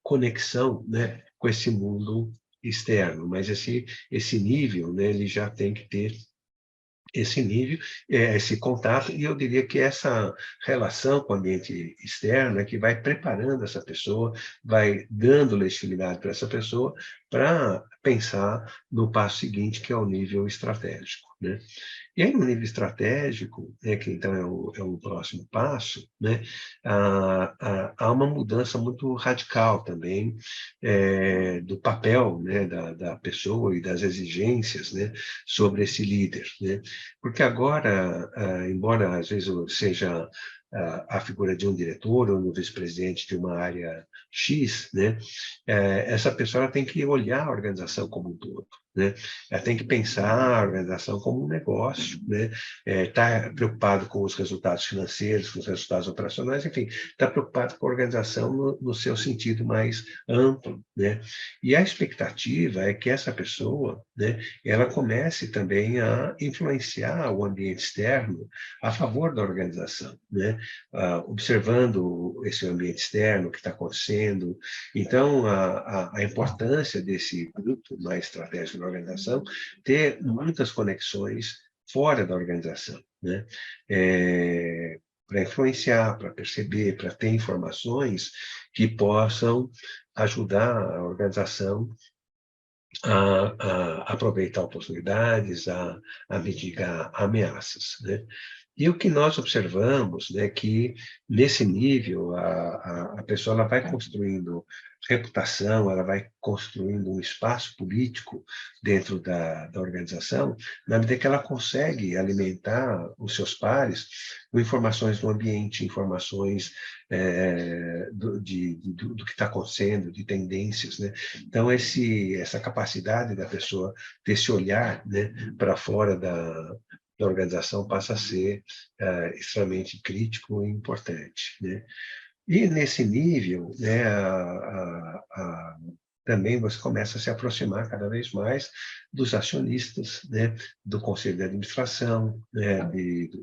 conexão, né, com esse mundo externo, mas esse nível, né, ele já tem que ter esse nível, esse contato, e eu diria que essa relação com o ambiente externo é que vai preparando essa pessoa, vai dando legitimidade para essa pessoa para pensar no passo seguinte, que é o nível estratégico, né? E aí, no nível estratégico, né, que então é o próximo passo, né, há uma mudança muito radical também do papel, né, da pessoa e das exigências, né, sobre esse líder, né? Porque agora, embora às vezes seja a figura de um diretor ou um vice-presidente de uma área X, né, essa pessoa ela tem que olhar a organização como um todo, né? Ela tem que pensar a organização como um negócio, né? Tá preocupado com os resultados financeiros, com os resultados operacionais, enfim, está preocupado com a organização no seu sentido mais amplo, né? E a expectativa é que essa pessoa, né, ela comece também a influenciar o ambiente externo a favor da organização, né? Observando esse ambiente externo, o que está acontecendo. Então, a importância desse grupo mais estratégico da organização ter muitas conexões fora da organização, né? Para influenciar, para perceber, para ter informações que possam ajudar a organização a aproveitar oportunidades, a mitigar ameaças, né? E o que nós observamos, né, que nesse nível a pessoa ela vai construindo reputação, ela vai construindo um espaço político dentro da organização, na medida que ela consegue alimentar os seus pares com informações do ambiente, informações do que está acontecendo, de tendências, né? Então, essa capacidade da pessoa ter esse olhar, né, para fora da organização passa a ser extremamente crítico e importante, né? E nesse nível, né, também você começa a se aproximar cada vez mais dos acionistas, né, do conselho de administração, né,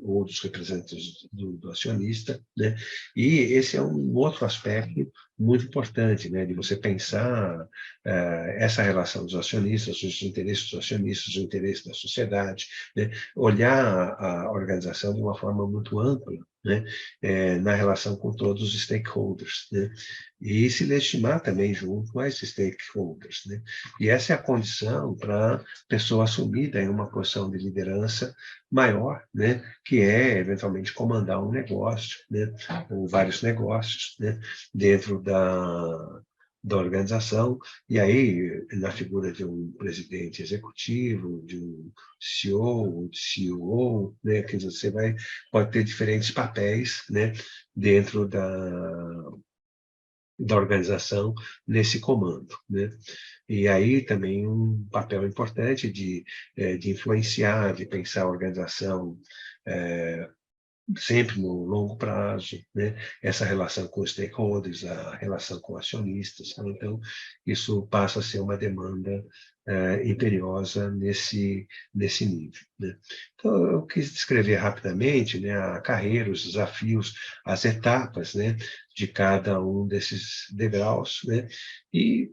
ou dos representantes do acionista, né, e esse é um outro aspecto muito importante, né, de você pensar essa relação dos acionistas, os interesses dos acionistas, os interesses da sociedade, né, olhar a organização de uma forma muito ampla, né, na relação com todos os stakeholders, né, e se legitimar também junto com esses stakeholders, né? E essa é a condição para a pessoa assumir daí uma posição de liderança maior, né? Que é, eventualmente, comandar um negócio, né? Ou vários negócios, né? Dentro da organização, e aí, na figura de um presidente executivo, de um CEO, de CEO, né, que você pode ter diferentes papéis, né, dentro da organização nesse comando, né? E aí também um papel importante de influenciar, de pensar a organização sempre no longo prazo, né? Essa relação com os stakeholders, a relação com acionistas, né? Então, isso passa a ser uma demanda imperiosa nesse nível, né? Então, eu quis descrever rapidamente, né, a carreira, os desafios, as etapas, né, de cada um desses degraus, né? E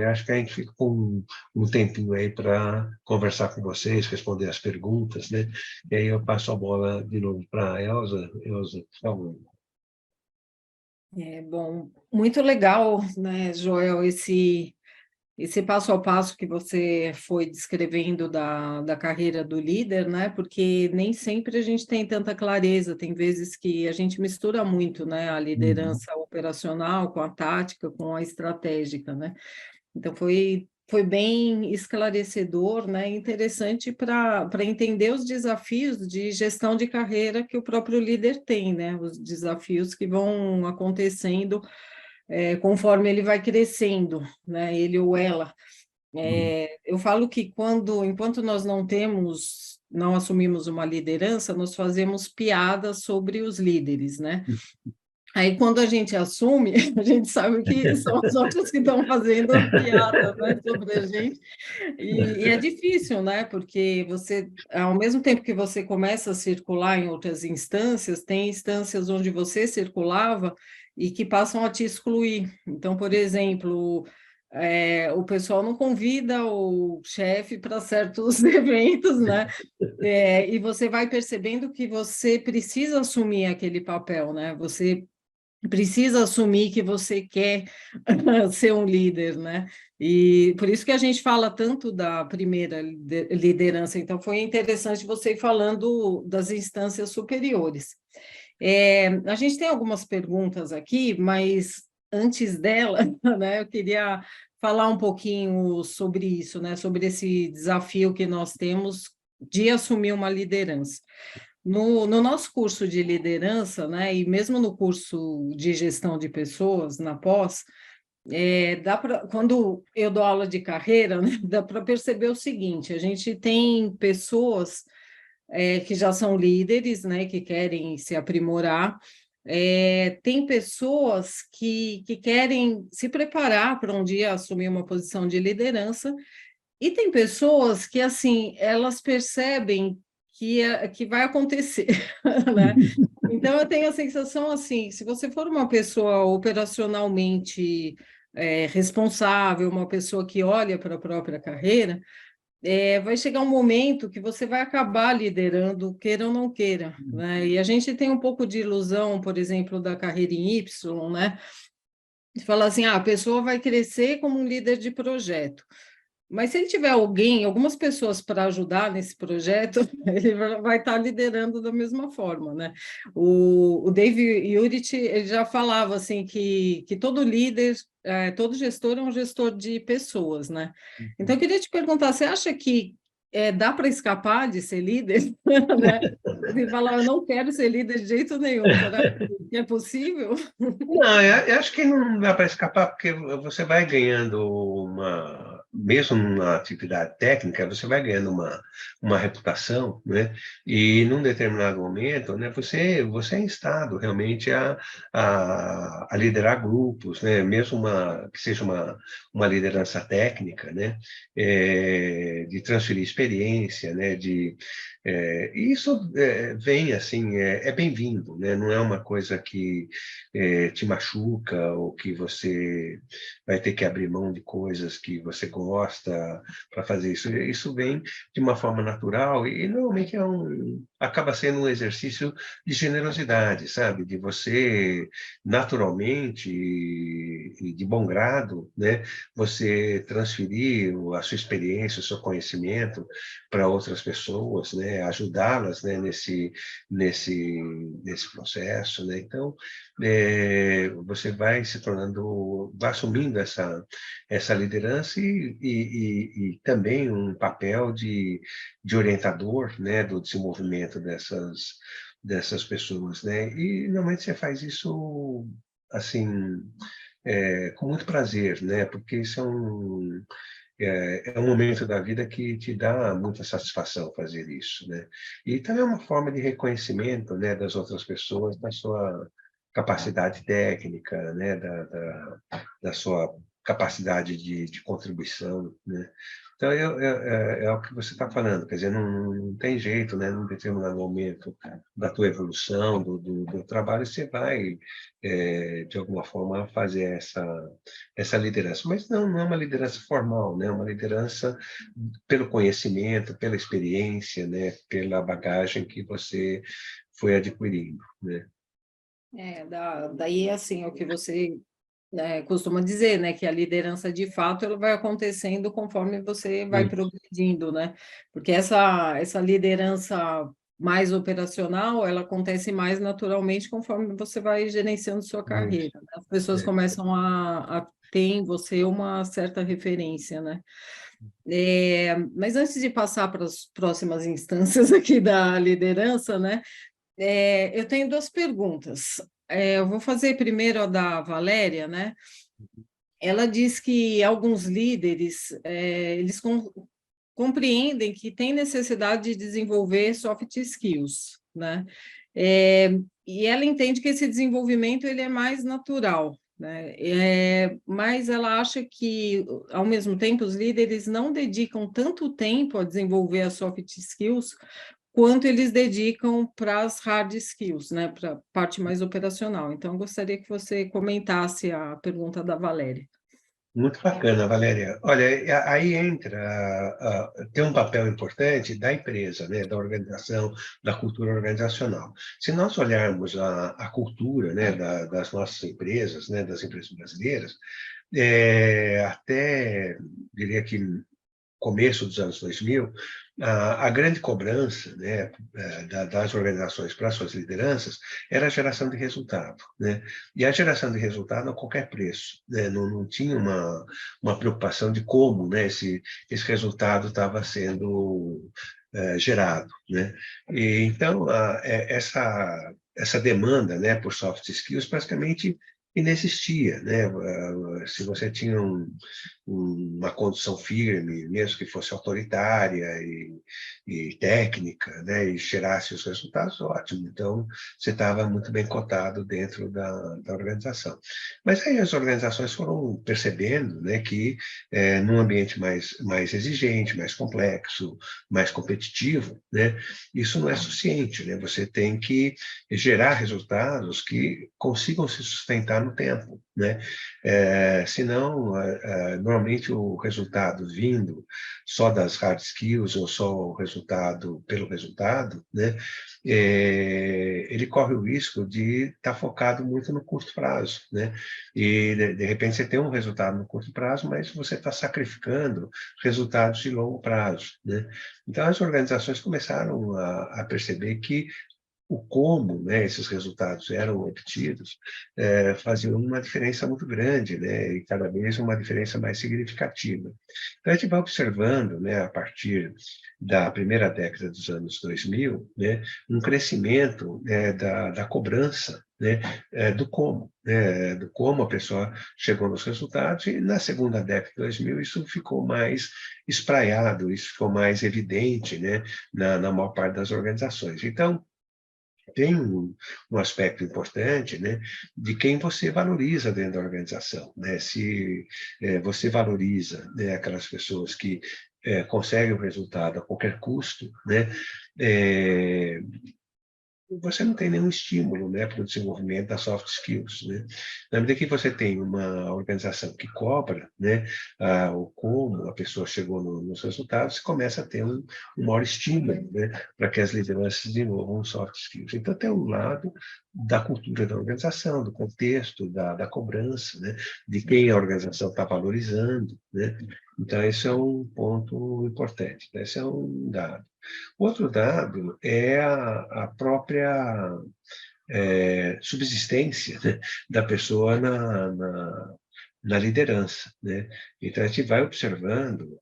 acho que a gente fica com um tempinho aí para conversar com vocês, responder as perguntas, né? E aí eu passo a bola de novo para a Elza. Elza, por favor. Bom, muito legal, né, Joel, esse passo a passo que você foi descrevendo da carreira do líder, né? Porque nem sempre a gente tem tanta clareza, tem vezes que a gente mistura muito, né, a liderança operacional com a tática, com a estratégica, né? Então foi bem esclarecedor, né? Interessante para entender os desafios de gestão de carreira que o próprio líder tem, né? Os desafios que vão acontecendo conforme ele vai crescendo, né? Ele ou ela. Eu falo que enquanto nós não assumimos uma liderança, nós fazemos piadas sobre os líderes, né? Aí, quando a gente assume, a gente sabe que são os outros que estão fazendo piada, né, sobre a gente. E é difícil, né? Porque ao mesmo tempo que você começa a circular em outras instâncias, tem instâncias onde você circulava e que passam a te excluir. Então, por exemplo, o pessoal não convida o chefe para certos eventos, né? E você vai percebendo que você precisa assumir aquele papel, né? Você precisa assumir que você quer ser um líder, né? E por isso que a gente fala tanto da primeira liderança. Então, foi interessante você ir falando das instâncias superiores. A gente tem algumas perguntas aqui, mas antes dela, né, eu queria falar um pouquinho sobre isso, né? Sobre esse desafio que nós temos de assumir uma liderança. No nosso curso de liderança, né, e mesmo no curso de gestão de pessoas, na pós, quando eu dou aula de carreira, né, dá para perceber o seguinte: a gente tem pessoas que já são líderes, né, que querem se aprimorar, tem pessoas que querem se preparar para um dia assumir uma posição de liderança, e tem pessoas que, assim, elas percebem que vai acontecer, né? Então, eu tenho a sensação, assim, se você for uma pessoa operacionalmente responsável, uma pessoa que olha para a própria carreira, vai chegar um momento que você vai acabar liderando, queira ou não queira, né? E a gente tem um pouco de ilusão, por exemplo, da carreira em Y, né? De falar assim, a pessoa vai crescer como um líder de projeto. Mas se ele tiver algumas pessoas para ajudar nesse projeto, ele vai estar liderando da mesma forma, né? O Dave Urich, ele já falava assim que todo líder, todo gestor é um gestor de pessoas, né? Então, eu queria te perguntar, você acha que dá para escapar de ser líder? Né? Você fala, eu não quero ser líder de jeito nenhum, será que é possível? Não, eu acho que não dá para escapar, porque você vai ganhando mesmo na atividade técnica, você vai ganhando uma reputação, né? E num determinado momento, né, você é instado realmente a liderar grupos, né? Mesmo que seja uma liderança técnica, né? De transferir experiência, né? Isso vem assim, é bem-vindo, né? Não é uma coisa que te machuca ou que você vai ter que abrir mão de coisas que você gosta para fazer isso. Isso vem de uma forma natural e normalmente acaba sendo um exercício de generosidade, sabe? De você naturalmente e de bom grado, né? Você transferir a sua experiência, o seu conhecimento para outras pessoas, né? Ajudá-las, né? Nesse processo, né? Então, você vai se tornando, vai assumindo essa liderança e também um papel de orientador, né, do desenvolvimento dessas pessoas, né? E normalmente você faz isso assim com muito prazer, né? Porque isso é um momento da vida que te dá muita satisfação fazer isso, né? E também é uma forma de reconhecimento, né, das outras pessoas, da sua capacidade técnica, né, da sua capacidade de contribuição, né? Então, é o que você está falando, quer dizer, não tem jeito, né, num determinado momento da tua evolução, do trabalho, você vai, de alguma forma, fazer essa liderança. Mas não é uma liderança formal, né? É uma liderança pelo conhecimento, pela experiência, né? Pela bagagem que você foi adquirindo, né? Daí, assim, o que você costuma dizer, né, que a liderança de fato ela vai acontecendo conforme você vai Isso. progredindo, né? Porque essa liderança mais operacional, ela acontece mais naturalmente conforme você vai gerenciando sua Isso. carreira, né? As pessoas É. começam a ter em você uma certa referência, né? Mas antes de passar para as próximas instâncias aqui da liderança, né? Eu tenho duas perguntas. Eu vou fazer primeiro a da Valéria, né? ela diz que alguns líderes, eles compreendem que tem necessidade de desenvolver soft skills, né? E ela entende que esse desenvolvimento ele é mais natural, né? Mas ela acha que, ao mesmo tempo, os líderes não dedicam tanto tempo a desenvolver as soft skills quanto eles dedicam para as hard skills, né? Para a parte mais operacional. Então, eu gostaria que você comentasse a pergunta da Valéria. Muito bacana, Valéria. Olha, aí entra, tem um papel importante da empresa, né, da organização, da cultura organizacional. Se nós olharmos a cultura, né, das nossas empresas, né, das empresas brasileiras, até, diria que começo dos anos 2000, a grande cobrança, né, das organizações para suas lideranças era a geração de resultado, né? E a geração de resultado a qualquer preço, né? Não tinha uma preocupação de como, né, esse resultado estava sendo gerado, né? E, então, essa demanda, né, por soft skills praticamente inexistia, né? Se você tinha uma condução firme, mesmo que fosse autoritária e técnica, né, e gerasse os resultados, ótimo. Então, você estava muito bem cotado dentro da organização. Mas aí as organizações foram percebendo, né, que num ambiente mais exigente, mais complexo, mais competitivo, né, isso não é suficiente, né? Você tem que gerar resultados que consigam se sustentar no tempo, né? Senão, normalmente o resultado vindo só das hard skills ou só o resultado pelo resultado, né, ele corre o risco de estar focado muito no curto prazo, né, e de repente você tem um resultado no curto prazo, mas você está sacrificando resultados de longo prazo, né. Então as organizações começaram a perceber que o como, né, esses resultados eram obtidos faziam uma diferença muito grande, né, e cada vez uma diferença mais significativa. Então, a gente vai observando, né, a partir da primeira década dos anos 2000, né, um crescimento, né, da cobrança, né, do como a pessoa chegou nos resultados, e na segunda década de 2000 isso ficou mais espraiado, isso ficou mais evidente, né, na maior parte das organizações. Então, tem um aspecto importante, né, de quem você valoriza dentro da organização, né? Se você valoriza, né, aquelas pessoas que conseguem o resultado a qualquer custo, né, eh, você não tem nenhum estímulo, né, para o desenvolvimento das soft skills, né? Na medida que você tem uma organização que cobra, né, o como a pessoa chegou nos resultados, você começa a ter um maior estímulo, né, para que as lideranças desenvolvam soft skills. Então, tem um lado da cultura da organização, do contexto, da cobrança, né, de quem a organização está valorizando, né? Então, esse é um ponto importante, né? Esse é um dado. Outro dado é a própria subsistência, né, da pessoa na liderança, né? Então, a gente vai observando,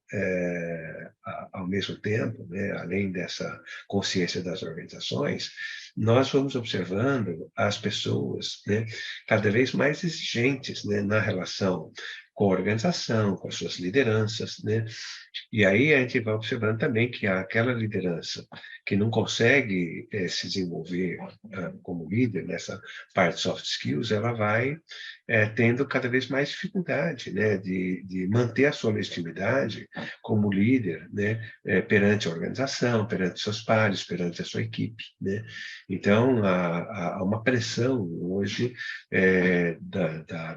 ao mesmo tempo, né, além dessa consciência das organizações, nós vamos observando as pessoas, né, cada vez mais exigentes, né, na relação com a organização, com as suas lideranças, né? E aí a gente vai observando também que aquela liderança que não consegue se desenvolver como líder nessa parte de soft skills, ela vai tendo cada vez mais dificuldade, né, de manter a sua legitimidade como líder, né, perante a organização, perante seus pares, perante a sua equipe, né. Então, há uma pressão hoje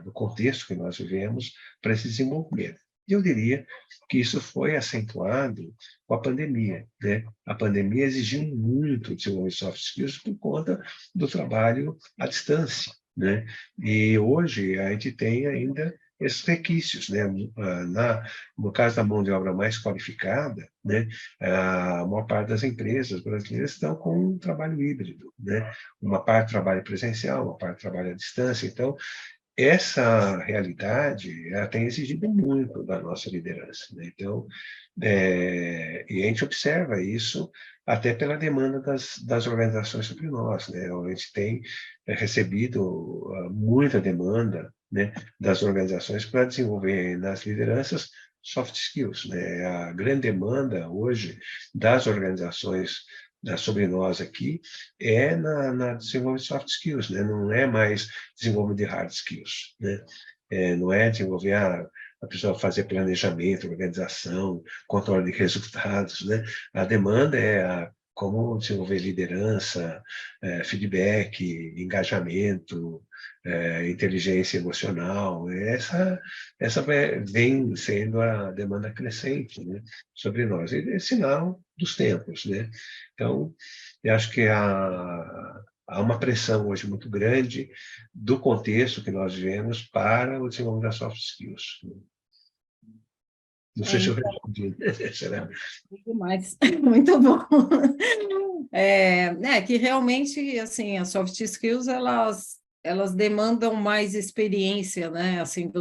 do contexto que nós vivemos para esse desenvolvimento. E eu diria que isso foi acentuado com a pandemia, né? A pandemia exigiu muito desenvolver soft skills por conta do trabalho à distância, né? E hoje a gente tem ainda esses requisitos, né? No caso da mão de obra mais qualificada, né? A maior parte das empresas brasileiras estão com um trabalho híbrido, né? Uma parte trabalha presencial, uma parte trabalha à distância. Então, essa realidade ela tem exigido muito da nossa liderança, né? Então, e a gente observa isso até pela demanda das organizações sobre nós, né? A gente tem recebido muita demanda, né, das organizações para desenvolver nas lideranças soft skills, né? A grande demanda hoje das organizações sobre nós aqui é na desenvolvimento de soft skills, né? Não é mais desenvolvimento de hard skills, né? Não é desenvolver a pessoa fazer planejamento, organização, controle de resultados, né? A demanda é como desenvolver liderança, feedback, engajamento, inteligência emocional. Essa vem sendo a demanda crescente, né, sobre nós. E é sinal dos tempos, né? Então, eu acho que há uma pressão hoje muito grande do contexto que nós vivemos para o desenvolvimento das soft skills. Não sei se eu respondi. Será? Muito mais, muito bom. Que realmente, assim, as soft skills, elas demandam mais experiência, né? Assim,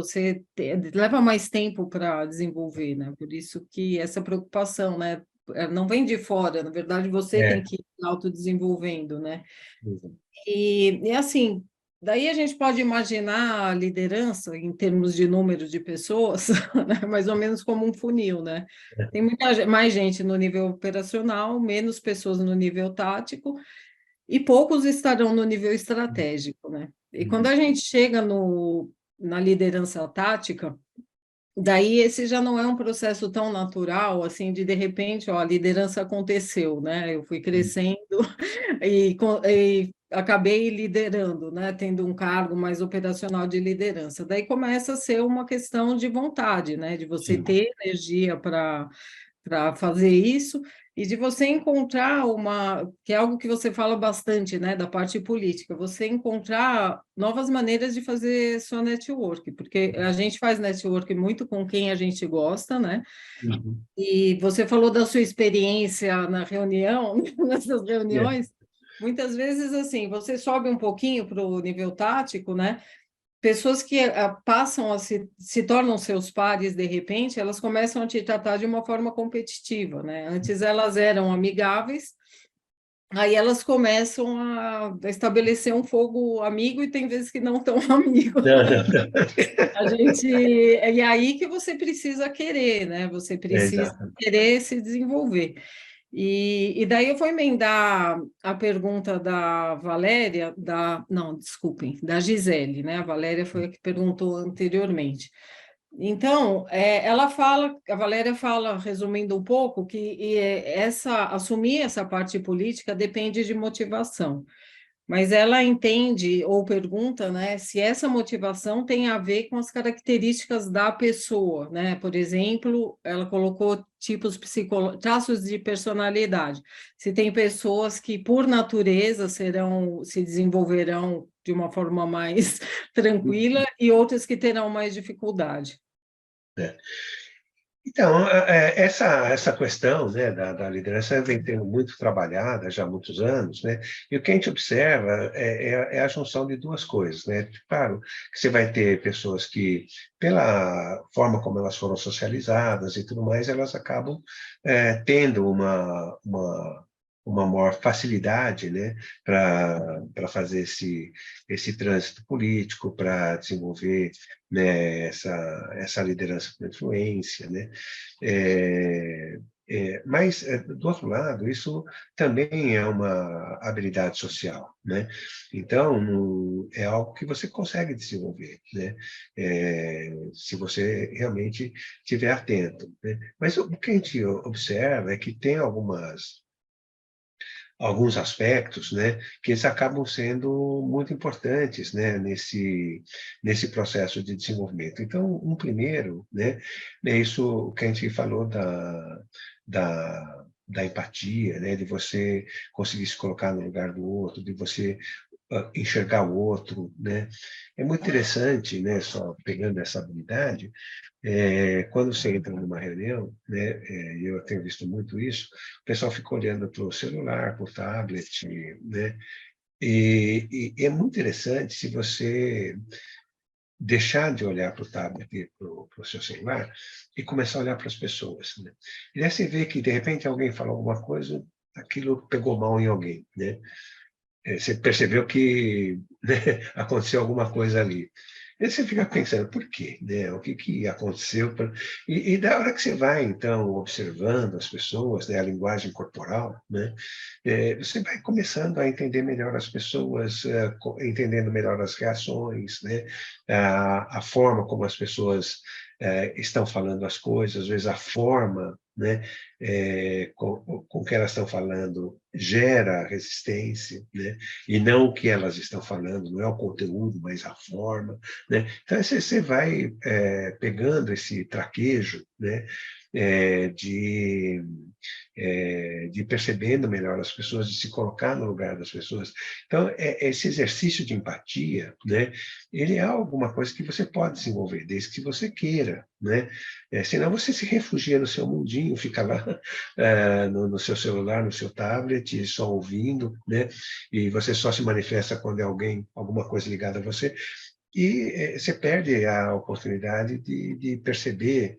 leva mais tempo para desenvolver, né? Por isso que essa preocupação, né? Não vem de fora, na verdade, você tem É. que ir autodesenvolvendo, né? E assim, daí a gente pode imaginar a liderança em termos de número de pessoas, né? Mais ou menos como um funil, né? Tem mais gente no nível operacional, menos pessoas no nível tático, e poucos estarão no nível estratégico, né? E quando a gente chega na liderança tática, daí esse já não é um processo tão natural, assim, de repente, ó, a liderança aconteceu, né? Eu fui crescendo e acabei liderando, né? Tendo um cargo mais operacional de liderança. Daí começa a ser uma questão de vontade, né? De você Sim. ter energia para fazer isso e de você encontrar que é algo que você fala bastante, né, da parte política, você encontrar novas maneiras de fazer sua network, porque a gente faz network muito com quem a gente gosta, né? Uhum. E você falou da sua experiência na reunião, nessas É. reuniões, muitas vezes assim, você sobe um pouquinho para o nível tático, né? Pessoas que passam se tornam seus pares de repente, elas começam a te tratar de uma forma competitiva, né? Antes elas eram amigáveis, aí elas começam a estabelecer um fogo amigo e tem vezes que não tão amigo. Não, não. E aí que você precisa querer, né? Você precisa Exato. querer se desenvolver. E daí eu vou emendar a pergunta da Valéria, não, desculpem, da Gisele, né? A Valéria foi a que perguntou anteriormente. Então, a Valéria fala, resumindo um pouco, que assumir essa parte política depende de motivação. Mas ela entende ou pergunta, né, se essa motivação tem a ver com as características da pessoa, né? Por exemplo, ela colocou traços de personalidade. Se tem pessoas que, por natureza, se desenvolverão de uma forma mais tranquila e outras que terão mais dificuldade. É. Então, essa questão, né, da liderança vem sendo muito trabalhada já há muitos anos, né, e o que a gente observa é a junção de duas coisas, né. Claro que você vai ter pessoas que, pela forma como elas foram socializadas e tudo mais, elas acabam tendo uma maior facilidade, né, para fazer esse trânsito político, para desenvolver, né, essa liderança com influência, né? Mas, do outro lado, isso também é uma habilidade social, né? Então, é algo que você consegue desenvolver, né? Se você realmente estiver atento, né? Mas o que a gente observa é que tem alguns aspectos, né, que eles acabam sendo muito importantes, né, nesse processo de desenvolvimento. Então, um primeiro, né, é isso que a gente falou da empatia, né, de você conseguir se colocar no lugar do outro, de você enxergar o outro, né? É muito interessante, né, só pegando essa habilidade, quando você entra numa reunião, né, eu tenho visto muito isso, o pessoal fica olhando para o celular, para o tablet, né, e é muito interessante se você deixar de olhar para o tablet e para o seu celular e começar a olhar para as pessoas, né? E aí você vê que, de repente, alguém fala alguma coisa, aquilo pegou mal em alguém, né? Você percebeu que, né, aconteceu alguma coisa ali. Aí você fica pensando, por quê, né? O que que aconteceu? E da hora que você vai, então, observando as pessoas, né, a linguagem corporal, né, você vai começando a entender melhor as pessoas, entendendo melhor as reações, né, a forma como as pessoas estão falando as coisas, às vezes a forma, né, com que elas estão falando gera resistência, né, e não o que elas estão falando, não é o conteúdo, mas a forma, né? Então, você vai pegando esse traquejo, né, é, de, de percebendo melhor as pessoas, de se colocar no lugar das pessoas. Então, esse exercício de empatia, né, ele é alguma coisa que você pode desenvolver, desde que você queira, né? Senão você se refugia no seu mundinho, fica lá no seu celular, no seu tablet, só ouvindo, né? E você só se manifesta quando é alguém, alguma coisa ligada a você. E você perde a oportunidade de perceber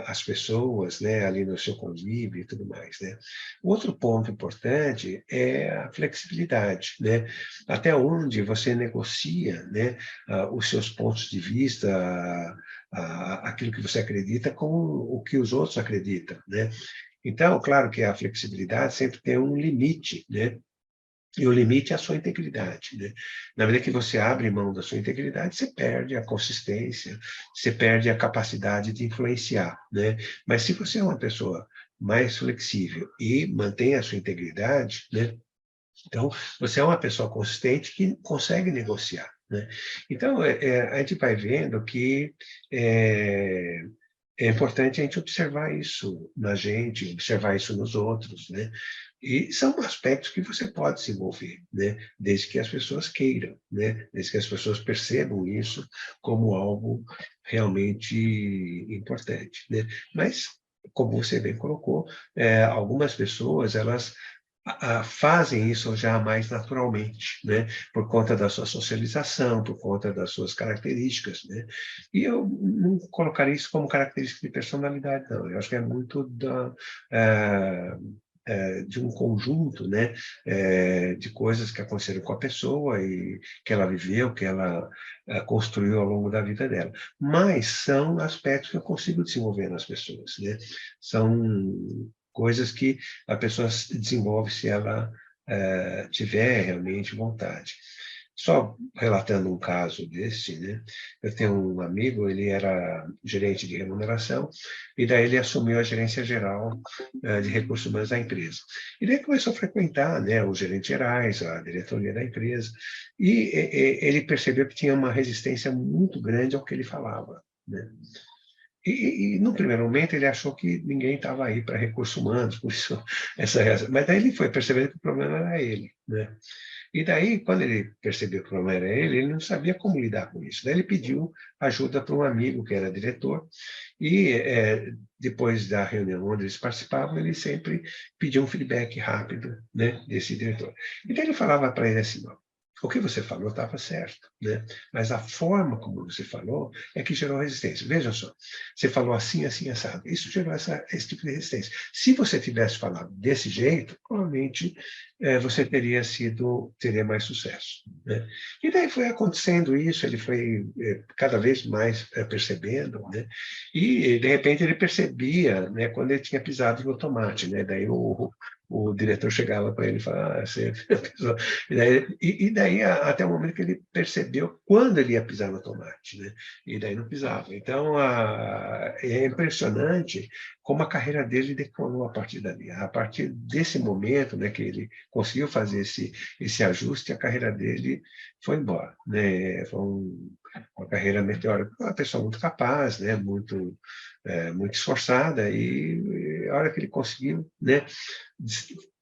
as pessoas, né, ali no seu convívio e tudo mais, né. Outro ponto importante é a flexibilidade, né. Até onde você negocia, né, os seus pontos de vista, aquilo que você acredita com o que os outros acreditam, né. Então, claro que a flexibilidade sempre tem um limite, né. E o limite é a sua integridade, né. Na medida que você abre mão da sua integridade, você perde a consistência, você perde a capacidade de influenciar, né. Mas se você é uma pessoa mais flexível e mantém a sua integridade, né, então você é uma pessoa consistente que consegue negociar, né. Então, a gente vai vendo que, eh, é importante a gente observar isso na gente, observar isso nos outros, né. E são aspectos que você pode desenvolver, né, desde que as pessoas queiram, né, desde que as pessoas percebam isso como algo realmente importante, né. Mas, como você bem colocou, algumas pessoas elas fazem isso já mais naturalmente, né, por conta da sua socialização, por conta das suas características, né. E eu não colocaria isso como característica de personalidade, não. Eu acho que é muito eh, de um conjunto, né, de coisas que aconteceram com a pessoa e que ela viveu, que ela construiu ao longo da vida dela. Mas são aspectos que eu consigo desenvolver nas pessoas, né. São coisas que a pessoa desenvolve se ela tiver realmente vontade. Só relatando um caso desse, né, eu tenho um amigo, ele era gerente de remuneração, e daí ele assumiu a gerência geral de recursos humanos da empresa. E daí começou a frequentar, né, os gerentes gerais, a diretoria da empresa, e ele percebeu que tinha uma resistência muito grande ao que ele falava, né. E no primeiro momento ele achou que ninguém estava aí para recursos humanos, por isso essa reação. Mas daí ele foi percebendo que o problema era ele, né. E daí, quando ele percebeu que o problema era ele não sabia como lidar com isso. Daí ele pediu ajuda para um amigo que era diretor, e depois da reunião onde eles participavam, ele sempre pedia um feedback rápido, né, desse diretor. E daí ele falava para ele assim: "Ó, o que você falou estava certo, né, mas a forma como você falou é que gerou resistência. Veja só, você falou assim, assim, assado. Isso gerou esse tipo de resistência. Se você tivesse falado desse jeito, provavelmente você teria mais sucesso, né?" E daí foi acontecendo isso, ele foi cada vez mais percebendo, né? E de repente ele percebia, né, quando ele tinha pisado no tomate, né? Daí o diretor chegava para ele e falava, você pisou. E daí até o momento que ele percebeu quando ele ia pisar no tomate, né? E daí não pisava. Então é impressionante como a carreira dele decolou a partir dali. A partir desse momento, né, que ele conseguiu fazer esse ajuste, a carreira dele foi embora, né? Foi uma carreira meteórica, uma pessoa muito capaz, né? Muito esforçada, e a hora que ele conseguiu, né,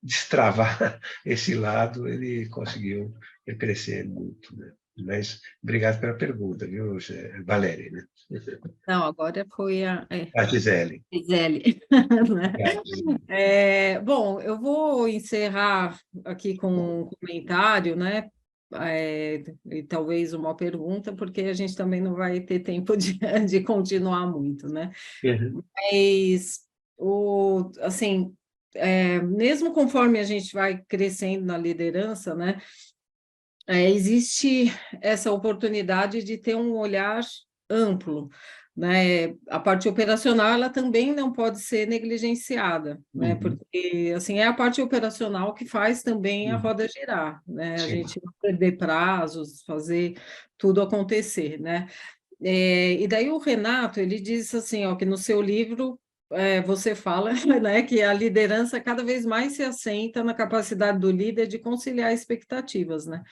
destravar esse lado, ele conseguiu crescer muito, né? Mas obrigado pela pergunta, viu, Valéria, né? Não, agora foi A Gisele. Gisele, né? Obrigado, Gisele. Bom, eu vou encerrar aqui com um comentário, né? E talvez uma pergunta, porque a gente também não vai ter tempo de continuar muito, né? Uhum. Mas, assim, mesmo conforme a gente vai crescendo na liderança, né? existe essa oportunidade de ter um olhar amplo, né? A parte operacional ela também não pode ser negligenciada, né? Uhum, Porque assim é a parte operacional que faz também a uhum, roda girar, né? A sim. gente não perder prazos, fazer tudo acontecer, né? E daí o Renato ele diz assim, ó, que no seu livro você fala, né, que a liderança cada vez mais se assenta na capacidade do líder de conciliar expectativas, né?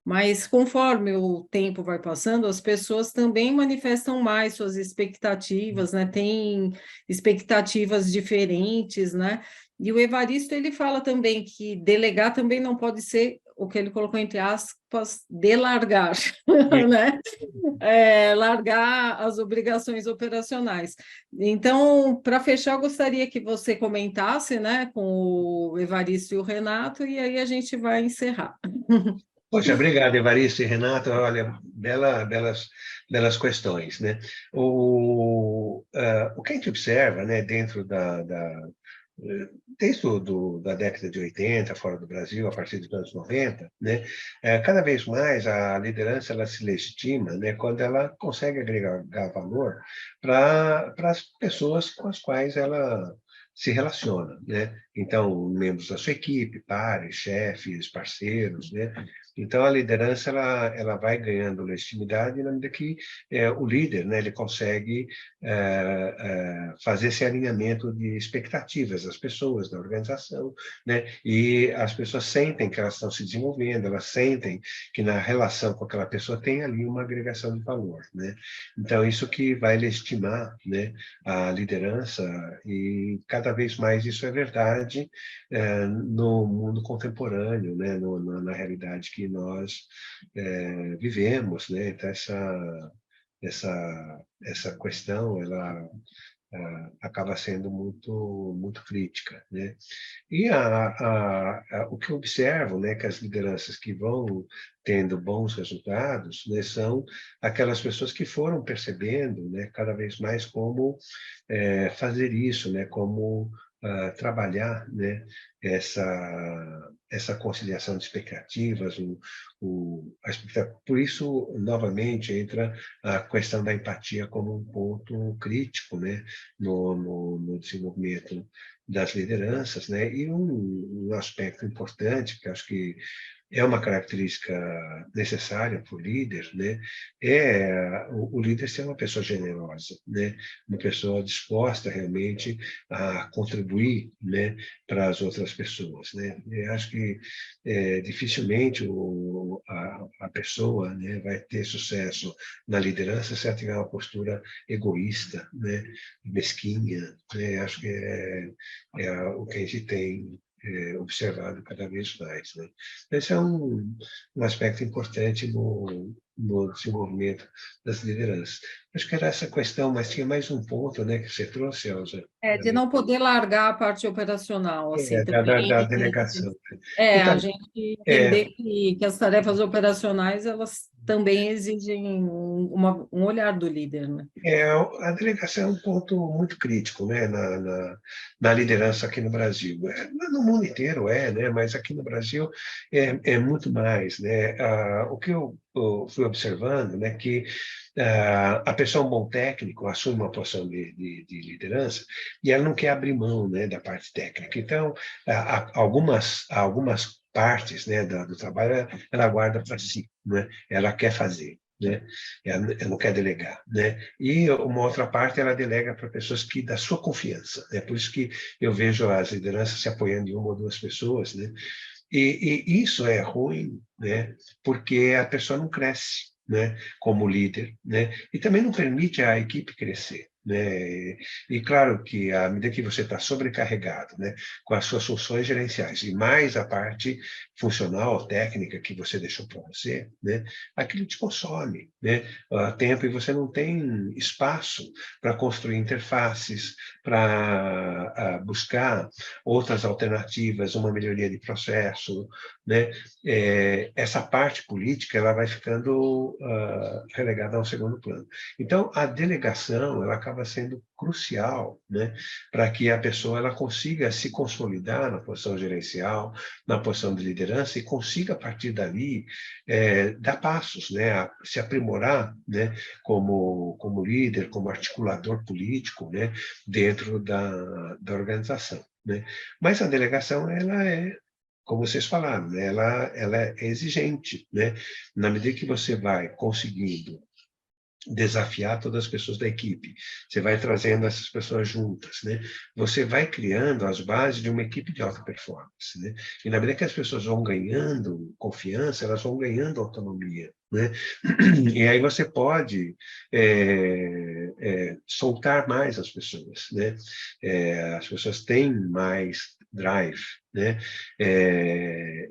Mas conforme o tempo vai passando, as pessoas também manifestam mais suas expectativas, né? Tem expectativas diferentes, né? E o Evaristo ele fala também que delegar também não pode ser o que ele colocou entre aspas, delargar, né? Largar as obrigações operacionais. Então, para fechar, eu gostaria que você comentasse, né, com o Evaristo e o Renato, e aí a gente vai encerrar. Poxa, obrigado, Evaristo e Renato. Olha, belas questões, né? O que a gente observa, né, dentro desde da década de 80, fora do Brasil, a partir dos anos 90, né, cada vez mais a liderança ela se legitima, né, quando ela consegue agregar valor para as pessoas com as quais ela se relaciona, né? Então, membros da sua equipe, pares, chefes, parceiros, né? Então, a liderança ela vai ganhando legitimidade na medida que o líder, né, ele consegue fazer esse alinhamento de expectativas das pessoas, da organização, né? E as pessoas sentem que elas estão se desenvolvendo, elas sentem que na relação com aquela pessoa tem ali uma agregação de valor, né? Então, isso que vai legitimar, né, a liderança, e cada vez mais isso é verdade no mundo contemporâneo, né, na realidade que nós vivemos, né? Então, essa questão, ela acaba sendo muito crítica, né? E o que eu observo, né, que as lideranças que vão tendo bons resultados, né, são aquelas pessoas que foram percebendo, né, cada vez mais como fazer isso, né, como trabalhar, né, essa conciliação de expectativas, por isso, novamente, entra a questão da empatia como um ponto crítico, né, no desenvolvimento das lideranças, né? E um aspecto importante, que acho que é uma característica necessária para o líder, né? É o líder ser uma pessoa generosa, né? Uma pessoa disposta realmente a contribuir, né, para as outras pessoas, né? Eu acho que dificilmente a pessoa, né, vai ter sucesso na liderança se ela tiver uma postura egoísta, né, mesquinha, né? Acho que o que a gente tem observado cada vez mais, né? Esse é um aspecto importante no desenvolvimento das lideranças. Acho que era essa questão, mas tinha mais um ponto, né, que você trouxe, Elza, De não poder largar a parte operacional, assim, da também. delegação. A Então, gente é, entender que as tarefas operacionais, elas também exigem um olhar do líder, né? a delegação é um ponto muito crítico, né, na liderança aqui no Brasil. No mundo inteiro né, mas aqui no Brasil é muito mais, né. O que eu fui observando, né, que a pessoa é um bom técnico, assume uma posição de liderança e ela não quer abrir mão, né, da parte técnica. Então, algumas partes, né, do trabalho ela guarda para si, né, ela quer fazer. Né? Ela não quer delegar, né? E uma outra parte ela delega para pessoas que da sua confiança. É por isso que eu vejo as lideranças se apoiando em uma ou duas pessoas, né? E isso é ruim, né? Porque a pessoa não cresce, né? Como líder, né? E também não permite a equipe crescer. Né? E claro que à medida que você está sobrecarregado, né, com as suas funções gerenciais e mais a parte funcional, técnica que você deixou para você, né, aquilo te consome, né, tempo, e você não tem espaço para construir interfaces, para buscar outras alternativas, uma melhoria de processo, né? Essa parte política ela vai ficando relegada ao segundo plano. Então, a delegação ela acaba sendo crucial, né, para que a pessoa ela consiga se consolidar na posição gerencial, na posição de liderança e consiga, a partir dali, dar passos, né, se aprimorar, né, como líder, como articulador político, né, dentro da organização, né. Mas a delegação, ela é, como vocês falaram, né, ela é exigente, né, na medida que você vai conseguindo desafiar todas as pessoas da equipe, você vai trazendo essas pessoas juntas, né? Você vai criando as bases de uma equipe de alta performance, né? E na medida que as pessoas vão ganhando confiança, elas vão ganhando autonomia, né? E aí você pode soltar mais as pessoas, né? As pessoas têm mais drive, né?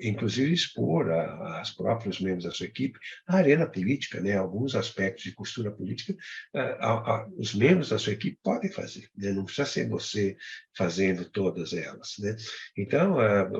Inclusive expor aos próprios membros da sua equipe a arena política, né? Alguns aspectos de costura política, os membros da sua equipe podem fazer, né? Não precisa ser você fazendo todas elas, né? Então,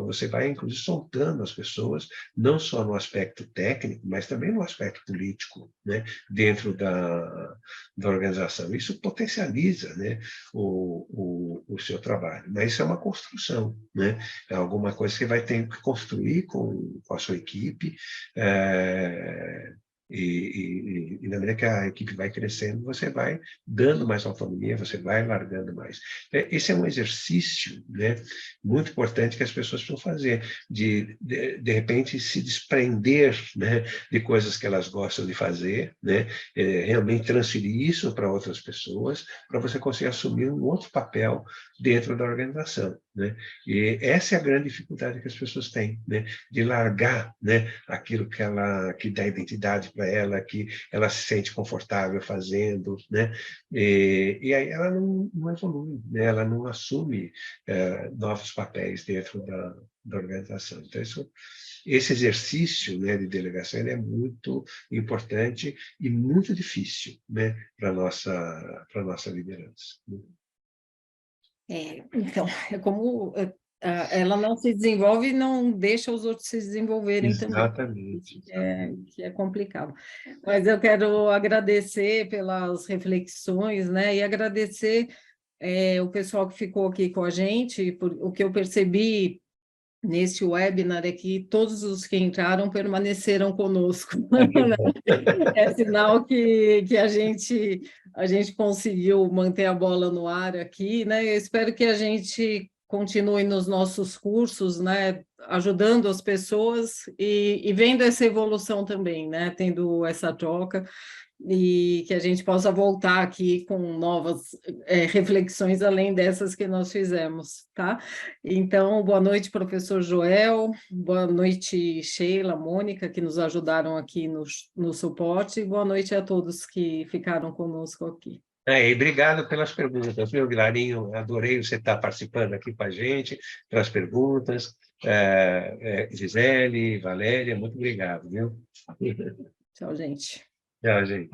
você vai, inclusive, soltando as pessoas, não só no aspecto técnico, mas também no aspecto político, né? Dentro da organização. Isso potencializa, né? o seu trabalho, mas isso é uma construção, né? É alguma coisa que vai ter que construir com a sua equipe, e na medida que a equipe vai crescendo, você vai dando mais autonomia, você vai largando mais. Esse é um exercício, né, muito importante que as pessoas precisam fazer, de repente, se desprender, né, de coisas que elas gostam de fazer, né, realmente transferir isso para outras pessoas, para você conseguir assumir um outro papel dentro da organização, né? E essa é a grande dificuldade que as pessoas têm, né, de largar, né, aquilo que dá identidade para ela, que ela se sente confortável fazendo, né? E aí ela não evolui, né? Ela não assume novos papéis dentro da organização. Então, esse exercício, né, de delegação, ele é muito importante e muito difícil, né, para a nossa liderança. Então, é como ela não se desenvolve e não deixa os outros se desenvolverem também. Exatamente. Que é complicado. Mas eu quero agradecer pelas reflexões, né? E agradecer o pessoal que ficou aqui com a gente, por o que eu percebi neste webinar é que todos os que entraram permaneceram conosco. É sinal que a gente conseguiu manter a bola no ar aqui, né? Eu espero que a gente continue nos nossos cursos, né? Ajudando as pessoas e vendo essa evolução também, né? Tendo essa troca e que a gente possa voltar aqui com novas reflexões além dessas que nós fizemos, tá? Então, boa noite, professor Joel, boa noite, Sheila, Mônica, que nos ajudaram aqui no suporte, e boa noite a todos que ficaram conosco aqui. E obrigado pelas perguntas, viu, Vilarinho? Adorei você estar participando aqui com a gente, pelas perguntas. Gisele, Valéria, muito obrigado, viu? Tchau, gente. Tchau, gente.